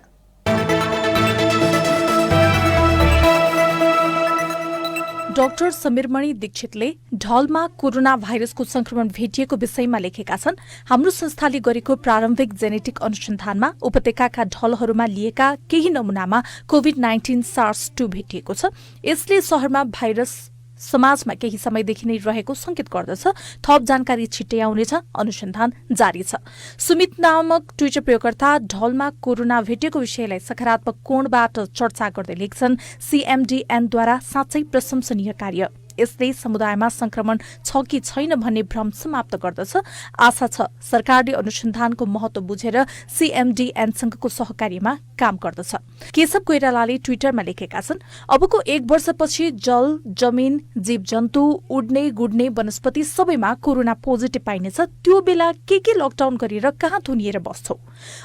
डाक्टर समीरमणि दीक्षितले ढलमा कोरोना भाइरसको संक्रमण भेटिएको विषयमा लेखेका छन्। हाम्रो संस्थाले गरेको प्रारम्भिक जेनेटिक अनुसन्धानमा उपत्यकाका ढलहरूमा लिएका केही नमुनामा कोभिड-19 SARS-2 भेटिएको छ। यसले शहरमा भाइरस समाजमा केही समयदेखि नै रहेको संकेत गर्दछ। थप जानकारी छिट्टै आउनेछ, अनुसन्धान जारी छ। सुमित नामक ट्विटर प्रयोगकर्ता ढलमा कोरोना भेटिएको विषयलाई सकारात्मक कोणबाट चर्चा गर्दै लेख्छन्, CMDN-द्वारा साँच्चै प्रशंसनीय कार्य। यसले समुदायमा संक्रमण छ कि छैन भन्ने भ्रम समाप्त गर्दछ। आशा छ सरकारले अनुसन्धानको महत्व बुझेर CMDN-सँगको सहकार्यमा काम गर्दछ। केशव कोइरालाले ट्विटरमा लेखेका छन्, अबको 1 वर्षपछि जल, जमिन, जीवजन्तु, उड्ने गुड्ने वनस्पति सबैमा कोरोना पोजिटिभ पाइनेछ। त्यो बेला के लकडाउन गरेर कहाँ थुनिएर बस्छौ?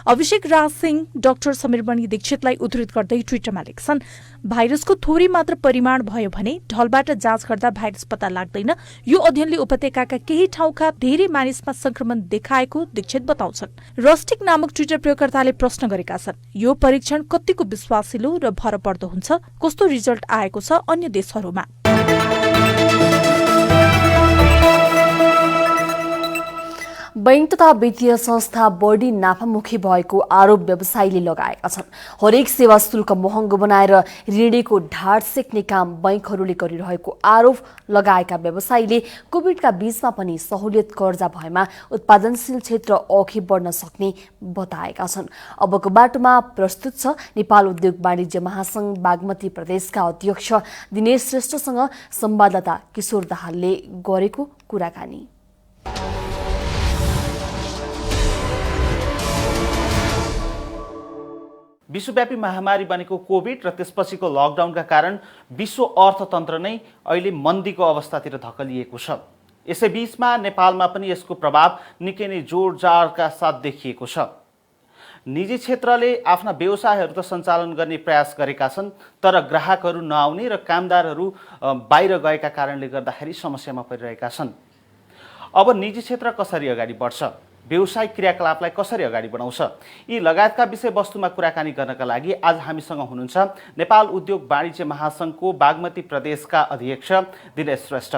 अभिषेक राज सिंह डाक्टर समीरमणि दीक्षितलाई उद्धृत गर्दै ट्विटरमा लेख्छन्, भाइरसको थोरै मात्र परिमाण भयो भने ढलबाट जाँच गर्दा भाइरस पत्ता लाग्दैन। यो अध्ययनले उपत्यकाका केही ठाउँका धेरै मानिसमा संक्रमण देखाएको दीक्षित बताउँछन्। रस्टिक नामक ट्विटर प्रयोगकर्ताले प्रश्न गरेका छन्, यो परीक्षण कतिको विश्वासिलो र भरपर्दो हुन्छ? कस्तो रिजल्ट आएको छ अन्य देशहरूमा? बैंक तथा वित्तीय संस्था बढी नाफामुखी भएको आरोप व्यवसायीले लगाएका छन्। हरेक सेवा शुल्क महँगो बनाएर ऋणीको ढाड सेक्ने काम बैंकहरूले गरिरहेको आरोप लगाएका व्यवसायीले कोभिडका बीचमा पनि सहुलियत कर्जा भएमा उत्पादनशील क्षेत्र अघि बढ्न सक्ने बताएका छन्। अबको बाटोमा प्रस्तुत छ नेपाल उद्योग वाणिज्य महासंघ बागमती प्रदेशका अध्यक्ष दिनेश श्रेष्ठसँग संवाददाता किशोर दाहालले गरेको कुराकानी। विश्वव्यापी महामारी बनेको कोभिड र त्यसपछिको लकडाउनका कारण विश्व अर्थतन्त्र नै अहिले मन्दीको अवस्थातिर धकलिएको छ। यसैबीचमा नेपालमा पनि यसको प्रभाव निकै नै जोडजाडका साथ देखिएको छ। निजी क्षेत्रले आफ्ना व्यवसायहरू त सञ्चालन गर्ने प्रयास गरेका छन्, तर ग्राहकहरू नआउने र कामदारहरू बाहिर गएका कारणले गर्दाखेरि समस्यामा परिरहेका छन्। अब निजी क्षेत्र कसरी अगाडि बढ्छ, व्यवसायिक क्रियाकलापलाई कसरी अगाडि बढाउँछ, यी लगायतका विषयवस्तुमा कुराकानी गर्नका लागि आज हामीसँग हुनुहुन्छ नेपाल उद्योग वाणिज्य महासंघको बागमती प्रदेशका अध्यक्ष दिनेश श्रेष्ठ।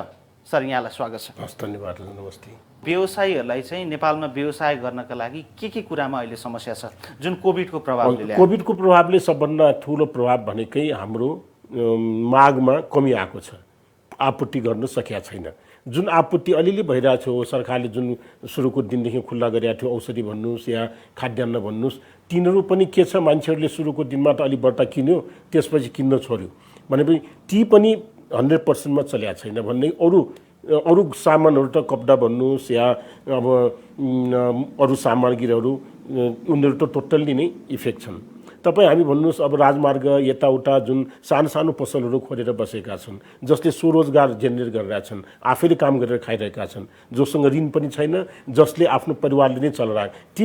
सर, यहाँलाई स्वागत छ। धन्यवाद। नमस्ते। व्यवसायीहरूलाई चाहिँ नेपालमा व्यवसाय गर्नका लागि के कुरामा अहिले समस्या छ जुन कोभिडको प्रभावले ल्यायो? कोभिडको प्रभावले सबभन्दा ठुलो प्रभाव भनेकै हाम्रो मागमा कमी आएको छ। आपूर्ति गर्न सकिया छैन। जुन आपूर्ति अलिअलि भइरहेको थियो, सरकारले जुन सुरुको दिनदेखि खुल्ला गरिरहेको थियो, औषधि भन्नुहोस् या खाद्यान्न भन्नुहोस्, तिनीहरू पनि के छ, मान्छेहरूले सुरुको दिनमा त अलिक बढ्ता किन्यो, त्यसपछि किन्न छोड्यो भनेपछि ती पनि 100%मा चलेको छैन भन्ने। अरू सामानहरू त कपडा भन्नुहोस् या अब अरू सामग्रीहरू उनीहरू त टोटल्ली नै इफेक्ट छन्। तपाईँ हामी भन्नुहोस्, अब राजमार्ग यताउता जुन सानो सानो पसलहरू खोलेर बसेका छन्, जसले स्वरोजगार जेनेरेट गरिरहेका छन्, आफैले काम गरेर खाइरहेका छन्, जोसँग ऋण पनि छैन, जसले आफ्नो परिवारले नै चलाइरहेको, ती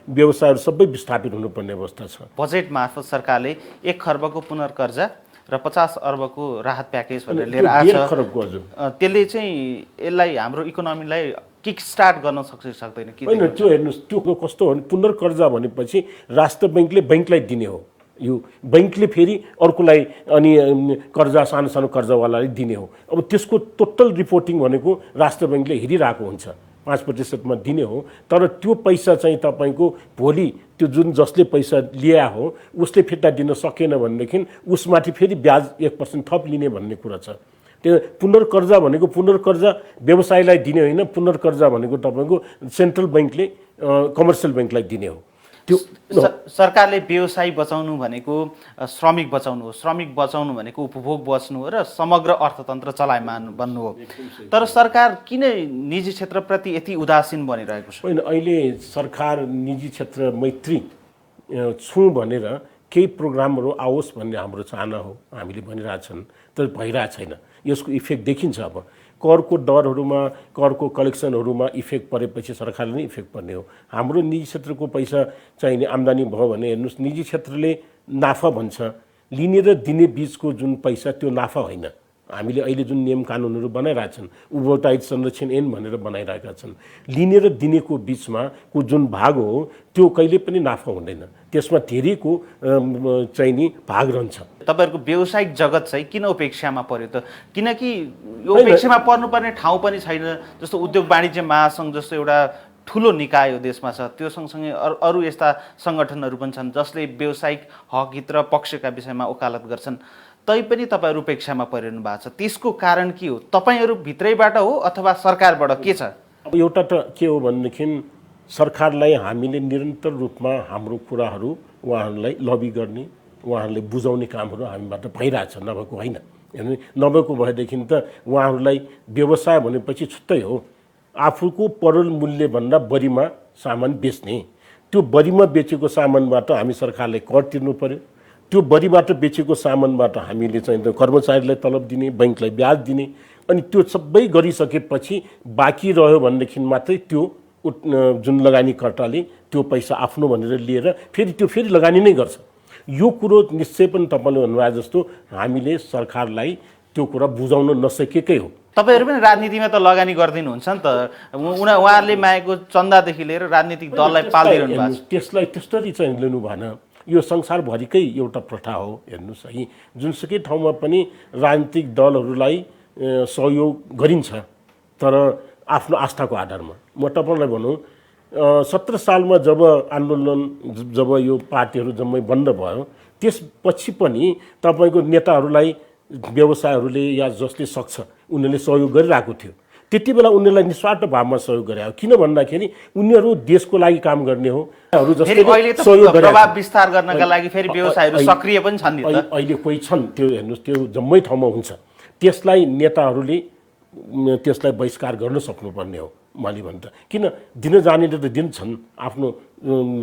व्यवसायहरू सबै विस्थापित हुनुपर्ने अवस्था छ। बजेट मार्फत सरकारले 1 खर्बको पुनर्कर्जा र 50 अर्बको राहत प्याकेज भनेर लिएर आछ। त्यसले चाहिँ यसलाई हाम्रो इकोनोमीलाई किक स्टार्ट गर्न सक्छ सक्दैन कि होइन? त्यो हेर्नुहोस्, त्यो कस्तो हो भने पुनर्कर्जा भनेपछि राष्ट्र बैङ्कले बैङ्कलाई दिने हो, यो बैङ्कले फेरि अर्कोलाई अनि कर्जा सानो सानो कर्जावालालाई दिने हो। अब त्यसको टोटल रिपोर्टिङ भनेको राष्ट्र बैङ्कले हेरिरहेको हुन्छ, 5% दिने हो। तर त्यो पैसा चाहिँ तपाईँको भोलि त्यो जुन जसले पैसा लिया हो उसले फिर्ता दिन सकेन भनेदेखि उसमाथि फेरि ब्याज 1% थप लिने भन्ने कुरा छ। त्यो पुनर्कर्जा भनेको पुनर्कर्जा व्यवसायलाई दिने होइन, पुनर्कर्जा भनेको तपाईँको सेन्ट्रल बैङ्कले कमर्सियल बैङ्कलाई दिने हो। त्यो सरकारले व्यवसाय बचाउनु भनेको श्रमिक बचाउनु हो, श्रमिक बचाउनु भनेको उपभोग बच्नु हो र समग्र अर्थतन्त्र चलायमान बन्नु हो। तर सरकार किन निजी क्षेत्रप्रति यति उदासीन बनिरहेको छ? होइन, अहिले सरकार निजी क्षेत्र मैत्री छौँ भनेर केही प्रोग्रामहरू आओस् भन्ने हाम्रो चाहना हो, हामीले भनिरहेछन्, तर भइरहेको छैन। यसको इफेक्ट देखिन्छ। अब करको दरहरूमा, करको कलेक्सनहरूमा इफेक्ट परेपछि सरकारले नै इफेक्ट पर्ने हो। हाम्रो निजी क्षेत्रको पैसा चाहिने आम्दानी भयो भने हेर्नुहोस्, निजी क्षेत्रले नाफा भन्छ, लिने र दिने बिचको जुन पैसा त्यो नाफा होइन। हामीले अहिले जुन नियम कानुनहरू बनाइरहेछन्, उपभोक्ता हित संरक्षण ऐन भनेर बनाइरहेका छन्, लिने र दिनेको बिचमा को जुन भाग हो त्यो कहिले पनि नाफा हुँदैन, त्यसमा धेरैको चाहिँ नि भाग रहन्छ। तपाईँहरूको व्यावसायिक जगत चाहिँ किन उपेक्षामा पर्यो त? किनकि यो उपेक्षामा पर्नुपर्ने ठाउँ पनि छैन। जस्तो उद्योग वाणिज्य महासङ्घ जस्तो एउटा ठुलो निकाय हो देशमा छ, त्यो सँगसँगै अरू यस्ता सङ्गठनहरू पनि छन् जसले व्यावसायिक हक हित र पक्षका विषयमा वकालत गर्छन्। तैपनि तपाईँहरू उपेक्षामा परिरहनु भएको छ, त्यसको कारण के हो? तपाईँहरू भित्रैबाट हो अथवा सरकारबाट के छ? अब एउटा त के हो भनेदेखि सरकारलाई हामीले निरन्तर रूपमा हाम्रो कुराहरू उहाँहरूलाई लबी गर्ने, उहाँहरूले बुझाउने कामहरू हामीबाट भइरहेछ, नभएको होइन। हेर्नु, नभएको भएदेखि त उहाँहरूलाई व्यवसाय भनेपछि छुट्टै हो, आफूको परल मूल्यभन्दा बढीमा सामान बेच्ने, त्यो बढीमा बेचेको सामानबाट हामी सरकारले कर तिर्नु पर्यो, त्यो बढीबाट बेचेको सामानबाट हामीले चाहिँ कर्मचारीलाई तलब दिने, बैङ्कलाई ब्याज दिने, अनि त्यो सबै गरिसकेपछि बाँकी रह्यो भनेदेखि मात्रै त्यो जुन लगानीकर्ताले त्यो पैसा आफ्नो भनेर लिएर फेरि लगानी नै गर्छ। यो कुरो निश्चय पनि तपाईँले भन्नुभयो जस्तो हामीले सरकारलाई त्यो कुरा बुझाउन नसकेकै हो। तपाईँहरू पनि राजनीतिमा त लगानी गरिदिनुहुन्छ नि त, उहाँहरूले मागेको चन्दादेखि लिएर राजनीतिक दललाई पालिदिनु भएको छ। त्यसलाई त्यसरी चाहिँ लिनु भएन। यो संसारभरिकै एउटा प्रथा हो। हेर्नुहोस् है, जुनसुकै ठाउँमा पनि राजनीतिक दलहरूलाई सहयोग गरिन्छ, तर आफ्नो आस्थाको आधारमा। म तपाईँलाई भनौँ, 17 सालमा जब आन्दोलन, जब यो पार्टीहरू जम्मै बन्द भयो, त्यसपछि पनि तपाईँको नेताहरूलाई व्यवसायहरूले या जसले सक्छ उनीहरूले सहयोग गरिरहेको थियो। त्यति बेला उनीहरूलाई निस्वार्थ भावमा सहयोग गरे हो। किन भन्दाखेरि उनीहरू देशको लागि काम गर्ने हो। प्रभाव विस्तार गर्नका लागि फेरि व्यवसायहरू सक्रिय पनि छन् नि त। अहिले कोही छन्, त्यो हेर्नुहोस्, त्यो जम्मै ठाउँमा हुन्छ। त्यसलाई नेताहरूले त्यसलाई बहिष्कार गर्न सक्नुपर्ने हो। मैले भन्छ किन दिन जानेले त दिन्छन् आफ्नो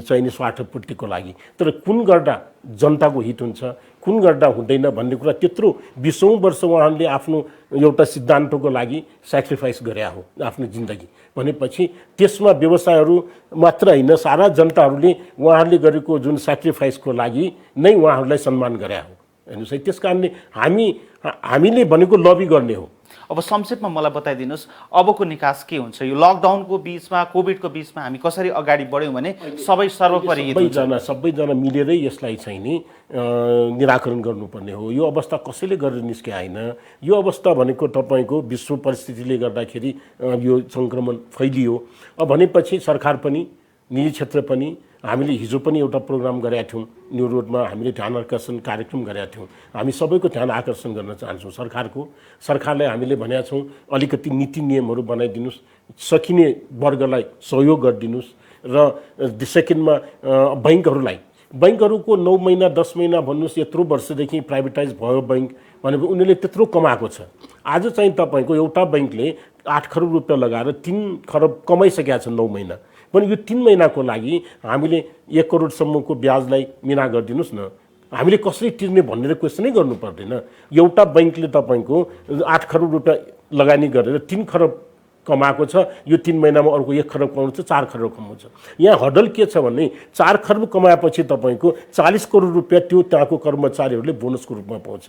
चाहिने स्वार्थपूर्तिको लागि, तर कुन गर्दा जनताको हित हुन्छ, कुन गर्दा हुँदैन भन्ने कुरा त्यत्रो 20औं वर्ष उहाँले आफ्नो एउटा सिद्धान्तको लागि सेक्रिफाइस गरे हो आफ्नो जिन्दगी भनेपछि त्यसमा व्यवसायहरू मात्र होइन, सारा जनताहरूले उहाँहरूले गरेको जुन सेक्रिफाइसको लागि नै उहाँहरूलाई सम्मान गरे हो। हेर्नुहोस् है, त्यस कारणले हामीले भनेको लबी गर्ने हो। अब संक्षेपमा मलाई बताइदिनुहोस्, अबको निकास के हुन्छ? यो लकडाउनको बिचमा, कोभिडको बिचमा हामी कसरी अगाडि बढ्यौँ भने सर्वोपरि सबैजना मिलेरै यसलाई चाहिँ नि निराकरण गर्नुपर्ने हो। यो अवस्था कसैले गरेर निस्के होइन। यो अवस्था भनेको तपाईँको विश्व परिस्थितिले गर्दाखेरि यो सङ्क्रमण फैलियो। अब भनेपछि सरकार पनि, निजी क्षेत्र पनि, हामीले हिजो पनि एउटा प्रोग्राम गरेका थियौँ न्यू रोडमा, हामीले ध्यान आकर्षण कार्यक्रम गरेका थियौँ। हामी सबैको ध्यान आकर्षण गर्न चाहन्छौँ सरकारलाई हामीले भनेका छौँ अलिकति नीति नियमहरू बनाइदिनुहोस्, सकिने वर्गलाई सहयोग गरिदिनुहोस्, र सेकेन्डमा बैङ्कहरूको 9 महिना 10 महिना भन्नुहोस्, यत्रो वर्षदेखि प्राइभेटाइज भयो बैङ्क भनेको उनीहरूले त्यत्रो कमाएको छ। आज चाहिँ तपाईँको एउटा बैङ्कले 8 खरब रुपियाँ लगाएर 3 खरब कमाइसकेका छन् 9 महिना। पनि यो 3 महिनाको लागि हामीले 1 करोडसम्मको ब्याजलाई मिना गरिदिनुहोस् न, हामीले कसरी तिर्ने भनेर क्वेसनै गर्नु पर्दैन। एउटा बैङ्कले तपाईँको 8 खरब रुपियाँ लगानी गरेर 3 खरब कमाएको छ, यो 3 महिनामा अर्को 1 खरब कमाउँछ, 4 खरब कमाउँछ। यहाँ हडल के छ भने 4 खरब कमाएपछि तपाईँको 40 करोड रुपियाँ त्यो त्यहाँको कर्मचारीहरूले बोनसको रूपमा पाउँछ।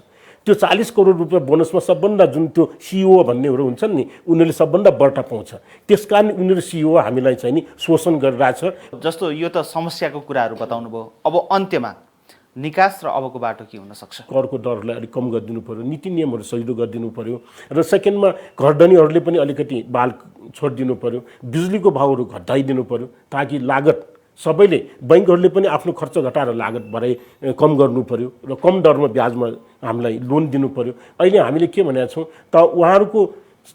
त्यो 40 करोड रुपियाँ बोनसमा सबभन्दा जुन त्यो सिइओ भन्नेहरू हुन्छन् नि, उनीहरूले सबभन्दा बढ्ता पाउँछ। त्यस कारण उनीहरू सिइओ हामीलाई चाहिँ नि शोषण गरिरहेछ। जस्तो यो त समस्याको कुराहरू बताउनु भयो, अब अन्त्यमा निकास र अबको बाटो के हुन सक्छ? करको दरलाई अलिक कम गरिदिनु पर्यो, नीति नियमहरू सजिलो गरिदिनु पर्यो, र सेकेन्डमा घरधनीहरूले पनि अलिकति बाल छोडिदिनु पर्यो, बिजुलीको भाउहरू घटाइदिनु पर्यो, ताकि लागत सबैले बैङ्कहरूले पनि आफ्नो खर्च घटाएर लागत भराइ कम गर्नु पर्यो र कम दरमा ब्याजमा हामीलाई लोन दिनु पर्यो। अहिले हामीले के भनेका छौँ त उहाँहरूको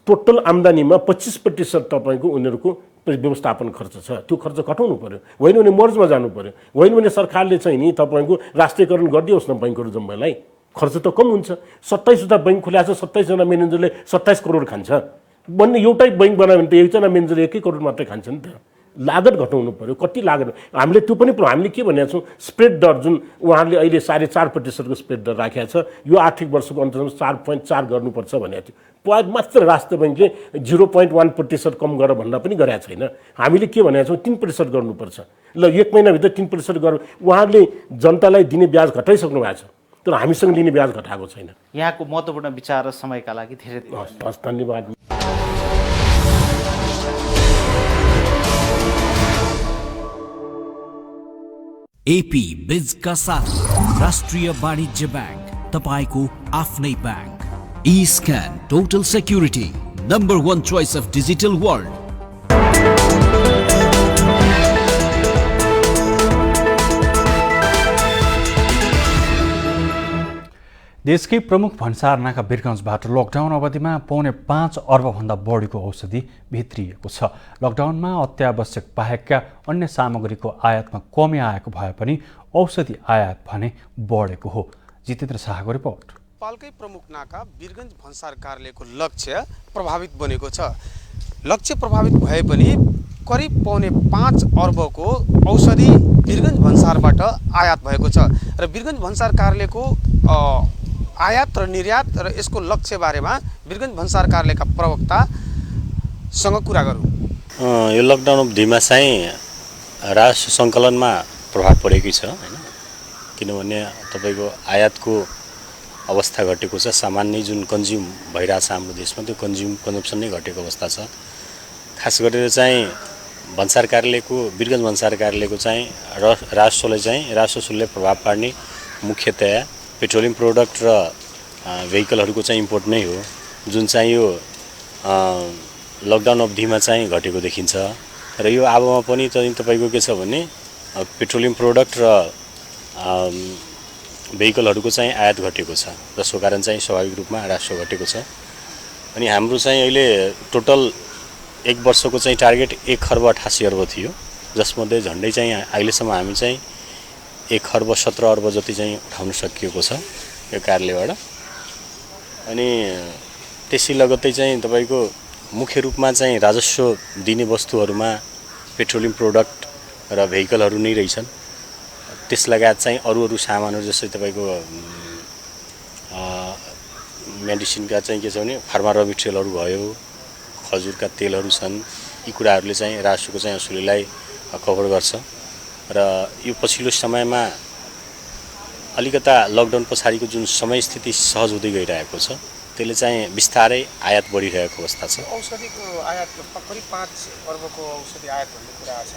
टोटल आम्दानीमा 25% तपाईँको उनीहरूको व्यवस्थापन खर्च छ, त्यो खर्च घटाउनु पर्यो। होइन भने मर्जमा जानु पर्यो, होइन भने सरकारले चाहिँ नि तपाईँको राष्ट्रियकरण गरिदियोस् न बैङ्कहरू जम्मैलाई, खर्च त कम हुन्छ। 27वटा बैङ्क खुलाएको छ, 27जना म्यानेजरले 27 करोड खान्छ भन्ने एउटै बैङ्क बनायो भने त एकजना म्यानेजर 1 करोड मात्रै खान्छ नि त। लागत घटाउनु पर्यो, कति लागत हामीले त्यो पनि हामीले के भनेको छौँ, स्प्रेड दर जुन उहाँहरूले अहिले 4.5% स्प्रेड दर राखेको छ, यो आर्थिक वर्षको अन्तर्गत 4.4 गर्नुपर्छ भनेको थियो। मात्र राष्ट्र बैङ्कले 0.1% कम गर भन्दा पनि गरेका छैन। हामीले के भनेको छौँ 3% गर्नुपर्छ। ल 1 महिनाभित्र 3% गर, उहाँहरूले जनतालाई दिने ब्याज घटाइसक्नु भएको छ, तर हामीसँग लिने ब्याज घटाएको छैन। यहाँको महत्त्वपूर्ण विचार र समयका लागि धेरै धन्यवाद। एपी बिज का साथ राष्ट्रिय वाणिज्य बैंक, तपाईको आफ्नै bank. E-Scan Total Security, number 1 choice of digital world. देशकै प्रमुख भन्सार नाका वीरगञ्जबाट लकडाउन अवधिमा 5.5 अर्बभन्दा बढीको औषधि भित्रिएको छ। लकडाउनमा अत्यावश्यक बाहेकका अन्य सामग्रीको आयातमा कमी आएको भए पनि औषधि आयात भने बढेको हो। जितेन्द्र शाहको रिपोर्ट। नेपालकै प्रमुख नाका वीरगञ्ज भन्सार कार्यालयको लक्ष्य प्रभावित बनेको छ। लक्ष्य प्रभावित भए पनि करिब 5.5 अर्बको औषधि वीरगञ्ज भन्सारबाट आयात भएको छ र वीरगञ्ज भन्सार कार्यालयको आयात र निर्यात र यसको लक्ष्य बारेमा वीरगञ्ज भन्सार कार्यालयका प्रवक्तासँग कुरा गरौँ। यो लकडाउन अवधिमा चाहिँ राजस्व सङ्कलनमा प्रभाव परेकै छ हैन, किनभने तपाईँको आयातको अवस्था घटेको छ। सामान्य जुन कन्ज्युम भइरहेछ हाम्रो देशमा त्यो कन्जम्सन नै घटेको अवस्था छ। खास गरेर चाहिँ भन्सार कार्यालयको वीरगञ्ज भन्सार कार्यालयको चाहिँ राजस्वले प्रभाव पार्ने मुख्यतया पेट्रोलियम प्रोडक्ट र भेहिकलहरूको चाहिँ इम्पोर्ट नै हो, जुन चाहिँ यो लकडाउन अवधिमा चाहिँ घटेको देखिन्छ। र यो अबमा पनि तपाईँको के छ भने पेट्रोलियम प्रोडक्ट र भेहिकलहरूको चाहिँ आयात घटेको छ, जसको कारण चाहिँ स्वाभाविक रूपमा राजस्व घटेको छ। अनि हाम्रो चाहिँ अहिले टोटल 1 वर्षको चाहिँ टार्गेट 1 खर्ब 88 अर्ब थियो, जसमध्ये झन्डै चाहिँ अहिलेसम्म हामी चाहिँ 1 खर्ब 17 अर्ब जति चाहिँ उठाउन सकिएको छ यो कार्यालयबाट। अनि त्यसै लगत्तै चाहिँ तपाईँको मुख्य रूपमा चाहिँ राजस्व दिने वस्तुहरूमा पेट्रोलियम प्रोडक्ट र भेहिकलहरू नै रहेछन्। त्यस लगायत चाहिँ अरू सामानहरू जस्तै तपाईँको मेडिसिनका चाहिँ के छ भने फार्मा र मेटेरियलहरू भयो, खजुरका तेलहरू छन्, यी कुराहरूले चाहिँ राजस्वको चाहिँ असुलीलाई कभर गर्छ। र यो पछिल्लो समयमा अलिकता लकडाउन पछाडिको जुन समय स्थिति सहज हुँदै गइरहेको छ, त्यसले चाहिँ बिस्तारै आयात बढिरहेको अवस्था छ। औषधिको आयात करिब 5 अर्बको औषधि आयात भन्ने कुरा छ।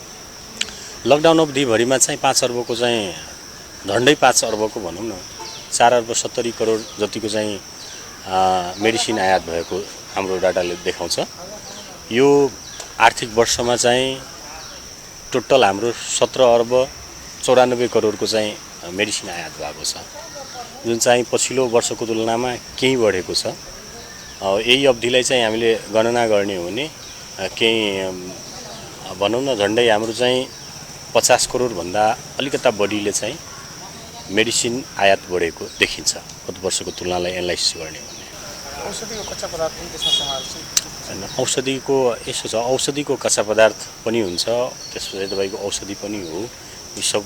लकडाउन अवधिभरिमा चाहिँ 5 अर्बको चाहिँ झन्डै 5 अर्बको भनौँ न 4 अर्ब 70 करोड जतिको चाहिँ मेडिसिन आयात भएको हाम्रो डाटाले देखाउँछ। यो आर्थिक वर्षमा चाहिँ टोटल हाम्रो 17 अर्ब 94 करोडको चाहिँ मेडिसिन आयात भएको छ, जुन चाहिँ पछिल्लो वर्षको तुलनामा केही बढेको छ। यही अवधिलाई चाहिँ हामीले गणना गर्ने हो भने केही भनौँ न झन्डै हाम्रो चाहिँ 50 करोडभन्दा अलिकता बढीले चाहिँ मेडिसिन आयात बढेको देखिन्छ गत वर्षको तुलनालाई एनालाइसिस गर्ने हो भने। औषधिको कच्चा पदार्थ पनि त्यसमा समावेश छ। औषधिको यसो छ, औषधिको कच्चा पदार्थ पनि हुन्छ, त्यसपछि तपाईँको औषधि पनि हो। यो सब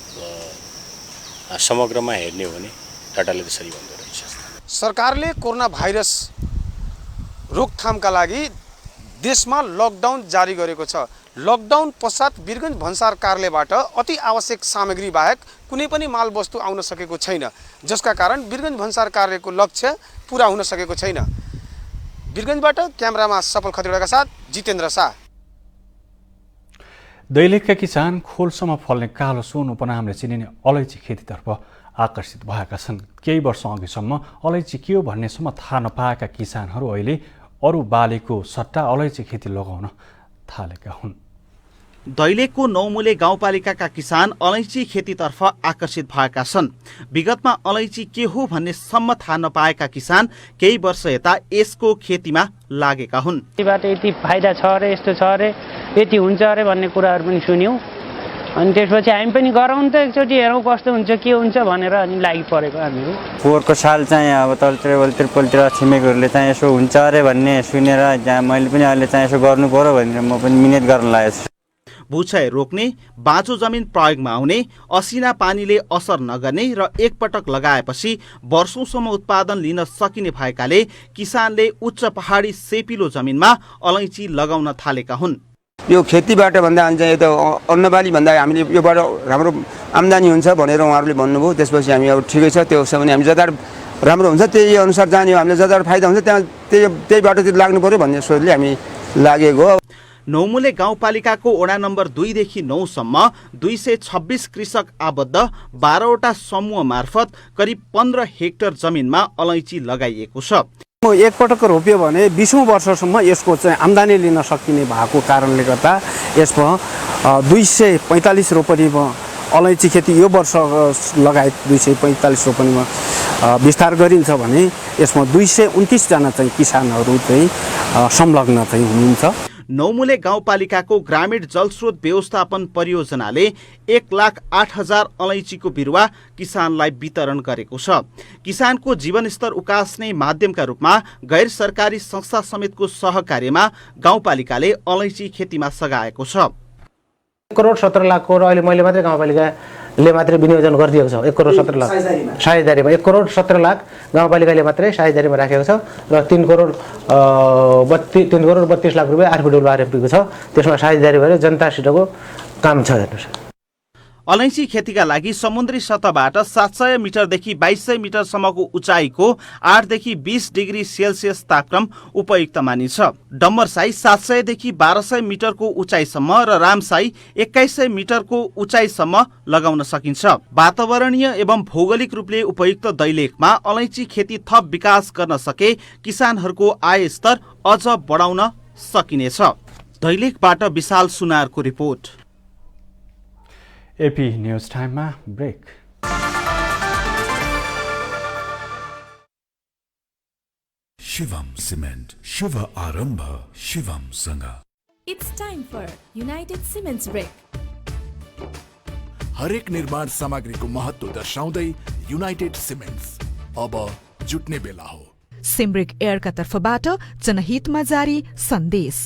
समग्रमा हेर्ने हो भने डाटाले त्यसरी भन्दो रहेछ। सरकारले कोरोना भाइरस रोकथामका लागि देशमा लकडाउन जारी गरेको छ। लकडाउन पश्चात वीरगञ्ज भन्सार कार्यालयबाट अति आवश्यक सामग्री बाहेक कुनै पनि मालवस्तु आउन सकेको छैन, जसका कारण वीरगञ्ज भन्सार कार्यालयको लक्ष्य पूरा हुन सकेको छैन। वीरगञ्जबाट क्यामेरामा सफल खतिवडाका साथ जितेन्द्र शाह। दैलेखका किसान खोलसम्म फल्ने कालो सुन उपनामले चिनिने अलैँची खेतीतर्फ आकर्षित भएका छन्। केही वर्ष अघिसम्म अलैँची के हो भन्नेसम्म थाहा नपाएका किसानहरू अहिले अरू बालीको सट्टा अलैँची खेती लगाउन थालेका हुन्। दैलेखको नौमुले गाउँपालिकाका किसान अलैँची खेतीतर्फ आकर्षित भएका छन्। विगतमा अलैँची के हो भन्ने सम्म थाहा नपाएका किसान केही वर्ष यता यसको खेतीमा लागेका हुन्। यति फाइदा छ अरे, यस्तो छ अरे, यति हुन्छ अरे भन्ने कुराहरू पनि सुन्यौँ। अनि त्यसपछि हामी पनि गराउँ त एकचोटि हेरौँ कस्तो हुन्छ के हुन्छ भनेर अनि लागि परेको हामीहरू। पोहोरको साल चाहिँ अब तलतिर छिमेकीहरूले चाहिँ यसो हुन्छ अरे भन्ने सुनेर मैले पनि अहिले चाहिँ यसो गर्नु पर्यो भनेर म पनि मिहिनेत गर्न लागेको छु। भुछाइ रोक्ने, बाँझो जमिन प्रयोगमा आउने, असिना पानीले असर नगर्ने र एकपटक लगाएपछि वर्षौंसम्म उत्पादन लिन सकिने भएकाले किसानले उच्च पहाडी सेपिलो जमिनमा अलैँची लगाउन थालेका हुन्। यो खेतीबाट भन्दा चाहिँ यो त अन्नबाली भन्दा हामीले योबाट राम्रो आम्दानी हुन्छ भनेर उहाँहरूले भन्नुभयो। त्यसपछि हामी अब ठिकै छ, त्यो छ भने हामी जता राम्रो हुन्छ त्यही अनुसार जाने हो, हामीले जता फाइदा हुन्छ त्यहाँ त्यही बाटोतिर लाग्नु पर्यो भन्ने सोचले हामी लागेको हो। नौमुले गाउँपालिकाको वडा नम्बर 2 देखि 9 सम्म 226 कृषक आबद्ध 12वटा समूह मार्फत करिब 15 हेक्टर जमिनमा अलैँची लगाइएको छ। एकपटक रोप्यो भने 20औं वर्षसम्म यसको चाहिँ आम्दानी लिन सकिने भएको कारणले गर्दा यसमा 245 रोपनीमा अलैँची खेती यो वर्ष लगायत 245 रोपनीमा विस्तार गरिन्छ भने यसमा 229 जना चाहिँ किसानहरू चाहिँ संलग्न चाहिँ हुनुहुन्छ। नौमुले गाउँपालिकाको ग्रामीण जलस्रोत व्यवस्थापन परियोजनाले 1,08,000 अलैँचीको बिरुवा किसानलाई वितरण गरेको छ। किसानको जीवनस्तर उकास्ने माध्यमका रूपमा गैर सरकारी संस्था समेतको सहकार्यमा गाउँपालिकाले अलैँची खेतीमा सघाएको छ। 1 करोड 17 लाखको र अहिले मैले मात्रै गाउँपालिकाले मात्रै विनियोजन गरिदिएको छ। 1 करोड 17 लाख साझेदारीमा 1 करोड 17 लाख गाउँपालिकाले मात्रै साझेदारीमा राखेको छ र 3 करोड 32 लाख रुपियाँ आरपिडब्ल्युआरएफपीको छ। त्यसमा साझेदारी भएर जनतासितको काम छ। हेर्नुहोस्, अलैँची खेतीका लागि समुद्री सतहबाट 700 मिटरदेखि 2200 मिटरसम्मको उचाइको 8 देखि 20 डिग्री सेल्सियस तापक्रम उपयुक्त मानिन्छ। डम्बरसाई 700 देखि 1200 मिटरको उचाइसम्म र रामसाई 2100 मिटरको उचाइसम्म लगाउन सकिन्छ। वातावरणीय एवं भौगोलिक रूपले उपयुक्त दैलेखमा अलैँची खेती थप विकास गर्न सके किसानहरूको आय स्तर अझ बढाउन सकिनेछ। दैलेखबाट विशाल सुनारको रिपोर्ट। एपी न्यूज टाइममा ब्रेक। शिवम सिमेन्ट, शुभ आरम्भ शिवमसँग। It's time for United Cements Break. हरेक निर्माण सामग्रीको महत्त्व दर्शाउँदै युनाइटेड सिमेन्ट्स अब जुट्ने बेला हो। सिमरिक एयरका तर्फबाट जनहितमा जारी सन्देश।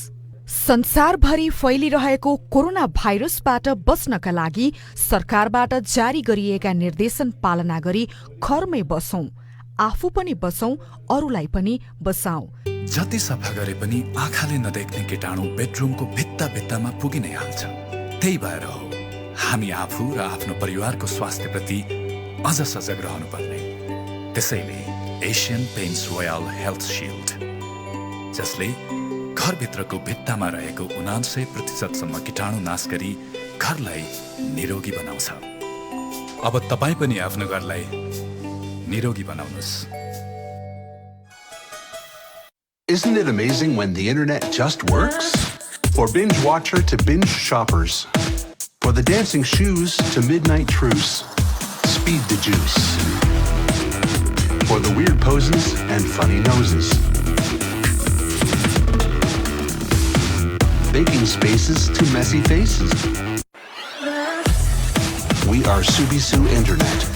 संसारभरि फैलिरहेको कोरोना भाइरसबाट बच्नका लागि सरकारबाट जारी गरिएका निर्देशन पालना गरी घरमै बसौं, आफू पनि बसौं, अरूलाई पनि बसाऊ। जति सफा गरे पनि आँखाले नदेख्ने कीटाणु बेडरुमको भित्ता भित्तामा पुगि नै हाल्छ। त्यही भएर हो हामी आफू र आफ्नो परिवारको स्वास्थ्यप्रति अझ सजग रहनुपर्ने। त्यसैले Asian paints royal health shield, जसले घरभित्रको भित्तामा रहेको 99% कीटाणु नाश गरी घरलाई निरोगी बनाउँछ। अब तपाईँ पनि आफ्नो घरलाई निरोगी बनाउनुस्। Isn't it amazing when the internet just works? For binge watcher to binge shoppers, for the dancing shoes to midnight truce, speed the juice. For the weird poses and funny noses, baking spaces to messy faces. We are Subisu Internet.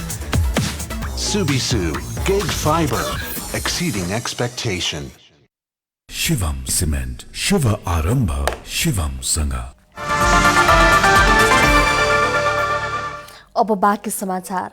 Subisu, gig fiber, exceeding expectation. Shivam cement, शुभ आरम्भ शिवमसँग। अब बाँकी समाचार।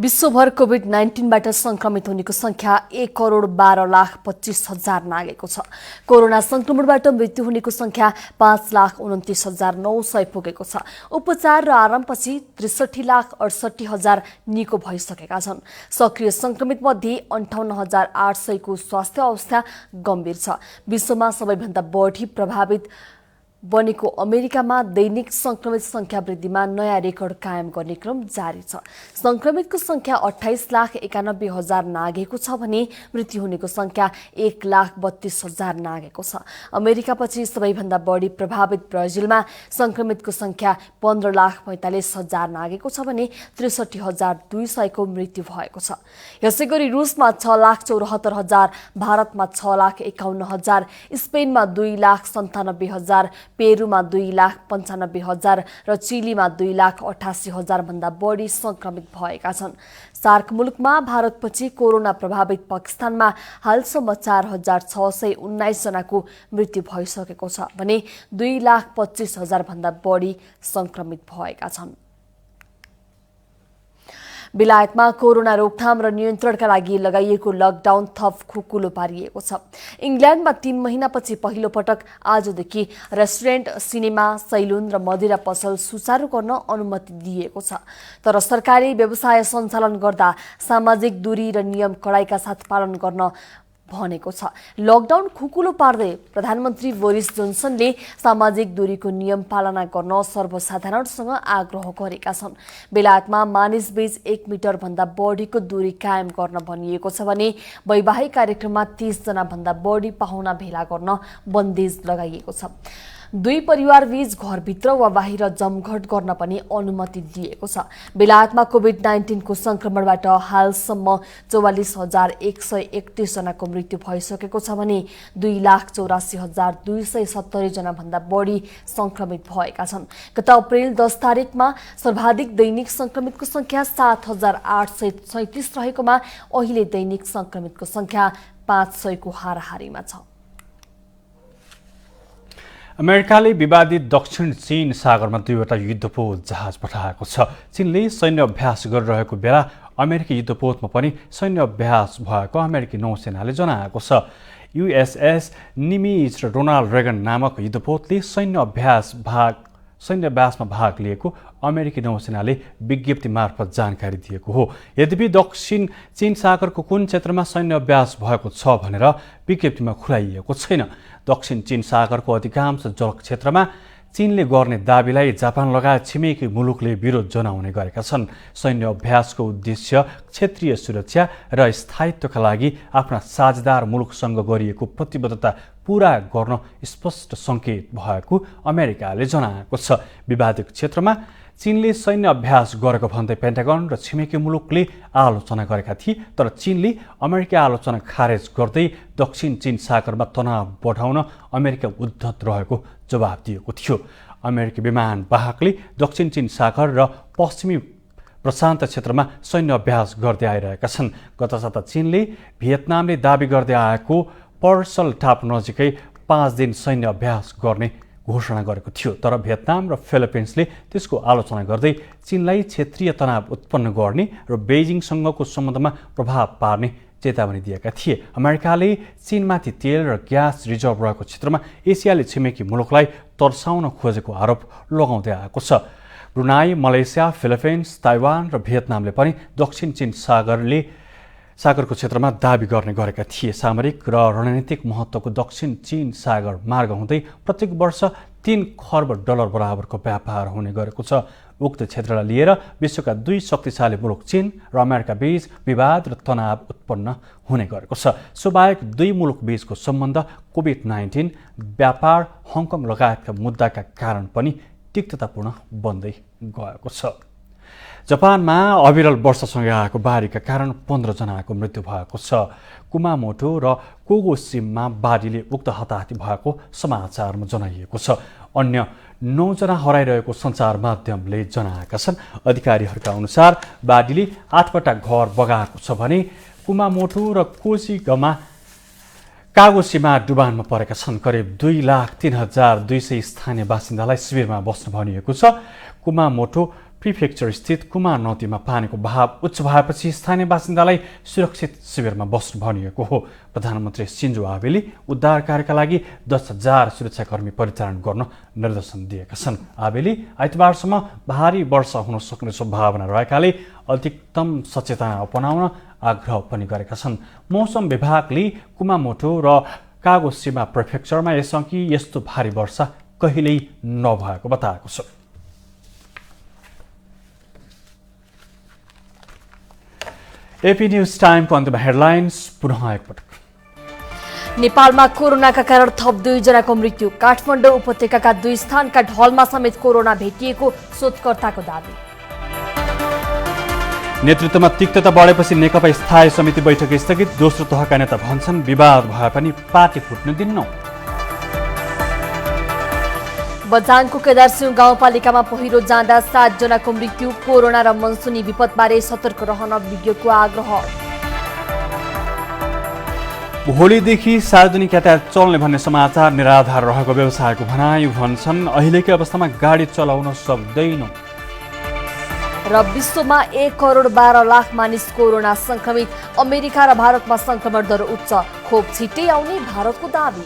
विश्वभर कोभिड-19बाट संक्रमित हुनेको संख्या 1,12,25,000 नागेको छ। कोरोना संक्रमणबाट मृत्यु हुनेको संख्या 5,29,900 पुगेको छ। उपचार र आरामपछि 63,68,000 निको भइसकेका छन्। सक्रिय संक्रमित मध्ये 58,800 को स्वास्थ्य अवस्था गम्भीर छ। विश्वमा सबैभन्दा बढी प्रभावित बनेको अमेरिकामा दैनिक संक्रमित संख्या वृद्धिमा नयाँ रेकर्ड कायम गर्ने क्रम जारी छ। संक्रमितको संख्या 28,91,000 नागेको छ भने मृत्यु हुनेको संख्या 1,32,000 नागेको छ। अमेरिकापछि सबैभन्दा बढी प्रभावित ब्राजिलमा संक्रमितको संख्या 15,45,000 नागेको छ भने 63,200 को मृत्यु भएको छ। यसैगरी रुसमा 6,74,000, भारतमा 6,51,000, स्पेनमा 2,97,000, पेरुमा 2,95,000 र चिलीमा 2,88,000 भन्दा बढी संक्रमित भएका छन्। सार्क मुलुकमा भारतपछि कोरोना प्रभावित पाकिस्तानमा हालसम्म 4,619 जनाको मृत्यु भइसकेको छ भने 2,25,000 भन्दा बढी संक्रमित भएका छन्। बेलायतमा कोरोना रोकथाम र नियन्त्रणका लागि लगाइएको लकडाउन थप खुकुलो पारिएको छ। इङ्ल्यान्डमा 3 महिनापछि पहिलो पटक आजदेखि रेस्टुरेन्ट, सिनेमा, सैलुन र मदिरा पसल सुचारू गर्न अनुमति दिएको छ। तर सरकारी व्यवसाय सञ्चालन गर्दा सामाजिक दूरी र नियम कडाइका साथ पालन गर्न भनेको छ। लकडाउन खुकुलो पार्दै प्रधानमन्त्री बोरिस जोन्सनले सामाजिक दूरीको नियम पालना गर्न सर्वसाधारणसँग आग्रह गरेका छन्। बेलायतमा मानिसबीच 1 मिटर भन्दा बढीको दूरी कायम गर्न भनिएको छ भने वैवाहिक कार्यक्रममा 30 जना भन्दा बढी पाहुना भेला गर्न बन्देज लगाइएको छ। दुई परिवारबीच घरभित्र वा बाहिर जमघट गर्न पनि अनुमति दिएको छ। बेलायतमा कोभिड-19 को संक्रमणबाट हालसम्म 44,131 जनाको मृत्यु भइसकेको छ भने 2,84,270 जना भन्दा बढी संक्रमित भएका छन्। गत अप्रिल 10 तारिकमा सर्वाधिक दैनिक संक्रमितको संख्या 7,837 रहेकोमा अहिले दैनिक संक्रमितको संख्या 500 को हाराहारीमा छ। अमेरिकाले विवादित दक्षिण चीन सागरमा 2वटा युद्धपोत जहाज पठाएको छ। चीनले सैन्य अभ्यास गरिरहेको बेला अमेरिकी युद्धपोतमा पनि सैन्य अभ्यास भएको अमेरिकी नौसेनाले जनाएको छ। USS निमिज र रोनाल्ड रेगन नामक युद्धपोतले सैन्य अभ्यासमा भाग लिएको अमेरिकी नौसेनाले विज्ञप्ति मार्फत जानकारी दिएको हो। यद्यपि दक्षिण चीन सागरको कुन क्षेत्रमा सैन्य अभ्यास भएको छ भनेर विज्ञप्तिमा खुलाइएको छैन। दक्षिण चीन सागरको अधिकांश जल क्षेत्रमा चीनले गर्ने दाबीलाई जापान लगायत छिमेकी मुलुकले विरोध जनाउने गरेका छन्। सैन्य अभ्यासको उद्देश्य क्षेत्रीय सुरक्षा र स्थायित्वका लागि आफ्ना साझेदार मुलुकसँग गरिएको प्रतिबद्धता पूरा गर्न स्पष्ट सङ्केत भएको अमेरिकाले जनाएको छ। विवादित क्षेत्रमा चीनले सैन्य अभ्यास गरेको भन्दै पेन्टागन र छिमेकी मुलुकले आलोचना गरेका थिए, तर चीनले अमेरिकी आलोचना खारेज गर्दै दक्षिण चीन सागरमा तनाव बढाउन अमेरिका उद्धत रहेको जवाब दिएको थियो। अमेरिकी विमान वाहकले दक्षिण चीन सागर र पश्चिमी प्रशान्त क्षेत्रमा सैन्य अभ्यास गर्दै आइरहेका छन्। गत साता चीनले भियतनामले दाबी गर्दै आएको पर्सल टापु नजिकै 5 दिन सैन्य अभ्यास गर्ने घोषणा गरेको थियो, तर भियतनाम र फिलिपिन्सले त्यसको आलोचना गर्दै चीनलाई क्षेत्रीय तनाव उत्पन्न गर्ने र बेइजिङसँगको सम्बन्धमा प्रभाव पार्ने चेतावनी दिएका थिए। अमेरिकाले चीनमाथि तेल र ग्यास रिजर्भ रहेको क्षेत्रमा एसियाली छिमेकी मुलुकलाई तर्साउन खोजेको आरोप लगाउँदै आएको छ। ब्रुनाई, मलेसिया, फिलिपिन्स, ताइवान र भियतनामले पनि दक्षिण चीन सागरको क्षेत्रमा दाबी गर्ने गरेका थिए। सामरिक र रणनीतिक महत्त्वको दक्षिण चीन सागर मार्ग हुँदै प्रत्येक वर्ष $3 खर्ब बराबरको व्यापार हुने गरेको छ। उक्त क्षेत्रलाई लिएर विश्वका 2 शक्तिशाली मुलुक चीन र अमेरिका बीच विवाद र तनाव उत्पन्न हुने गरेको छ। सोबाहेक 2 मुलुक बीचको सम्बन्ध कोभिड-19, व्यापार, हङकङ लगायतका मुद्दाका कारण पनि तिक्ततापूर्ण बन्दै गएको छ। जापानमा अविरल वर्षासँगै आएको बाढीका कारण 15 जनाको मृत्यु भएको छ। कुमामोटो र कोगोसिममा बाढीले उक्त हताहती भएको समाचारमा जनाइएको छ। अन्य 9 जना हराइरहेको सञ्चार माध्यमले जनाएका छन्। अधिकारीहरूका अनुसार बाढीले 8वटा घर बगाएको छ भने कुमामोटो र कागोसीमा डुबानमा परेका छन्। करिब 2,03,200 स्थानीय बासिन्दालाई शिविरमा बस्न भनिएको छ। कुमामोटो प्रिफेक्चर स्थित कुमार नदीमा पानीको बहाव उच्च भएपछि स्थानीय बासिन्दालाई सुरक्षित शिविरमा बस्नु भनिएको हो। प्रधानमन्त्री सिन्जो आबेले उद्धार कार्यका लागि 10,000 सुरक्षाकर्मी परिचालन गर्न निर्देशन दिएका छन्। आबेले आइतबारसम्म भारी वर्षा हुन सक्ने सम्भावना रहेकाले अधिकतम सचेतना अपनाउन आग्रह पनि गरेका छन्। मौसम विभागले कुमामोटो र कागोसिमा प्रिफेक्चरमा यसअघि यस्तो भारी वर्षा कहिल्यै नभएको बताएको छ। एपी न्यूज टाइमको अन्त्यमा हेडलाइन्स पुनः एकपटक। नेपालमा कोरोनाका कारण थप 2 जनाको मृत्यु। काठमाडौँ उपत्यकाका 2 स्थानका ढलमा समेत कोरोना भेटिएको शोधकर्ताको दावी। नेतृत्वमा तिक्तता बढेपछि नेकपा स्थायी समिति बैठक स्थगित। दोस्रो तहका नेता भन्छन् विवाद भए पनि पार्टी फुट्न दिन्नौ। बझाङको केदारसिंह गाउँपालिकामा पहिरो जाँदा 7 जनाको मृत्यु। कोरोना र मनसुनी विपदबारे सतर्क रहन विज्ञको आग्रह। भोलिदेखि सार्वजनिक यातायात चल्ने भन्ने समाचार निराधार रहेको व्यवसायको भनाइ। भन्छन् अहिलेकै अवस्थामा गाडी चलाउन सक्दैनौँ। र विश्वमा 1 करोड 12 लाख मानिस कोरोना संक्रमित। अमेरिका र भारतमा संक्रमण दर उच्च। खोप छिट्टै आउने भारतको दावी।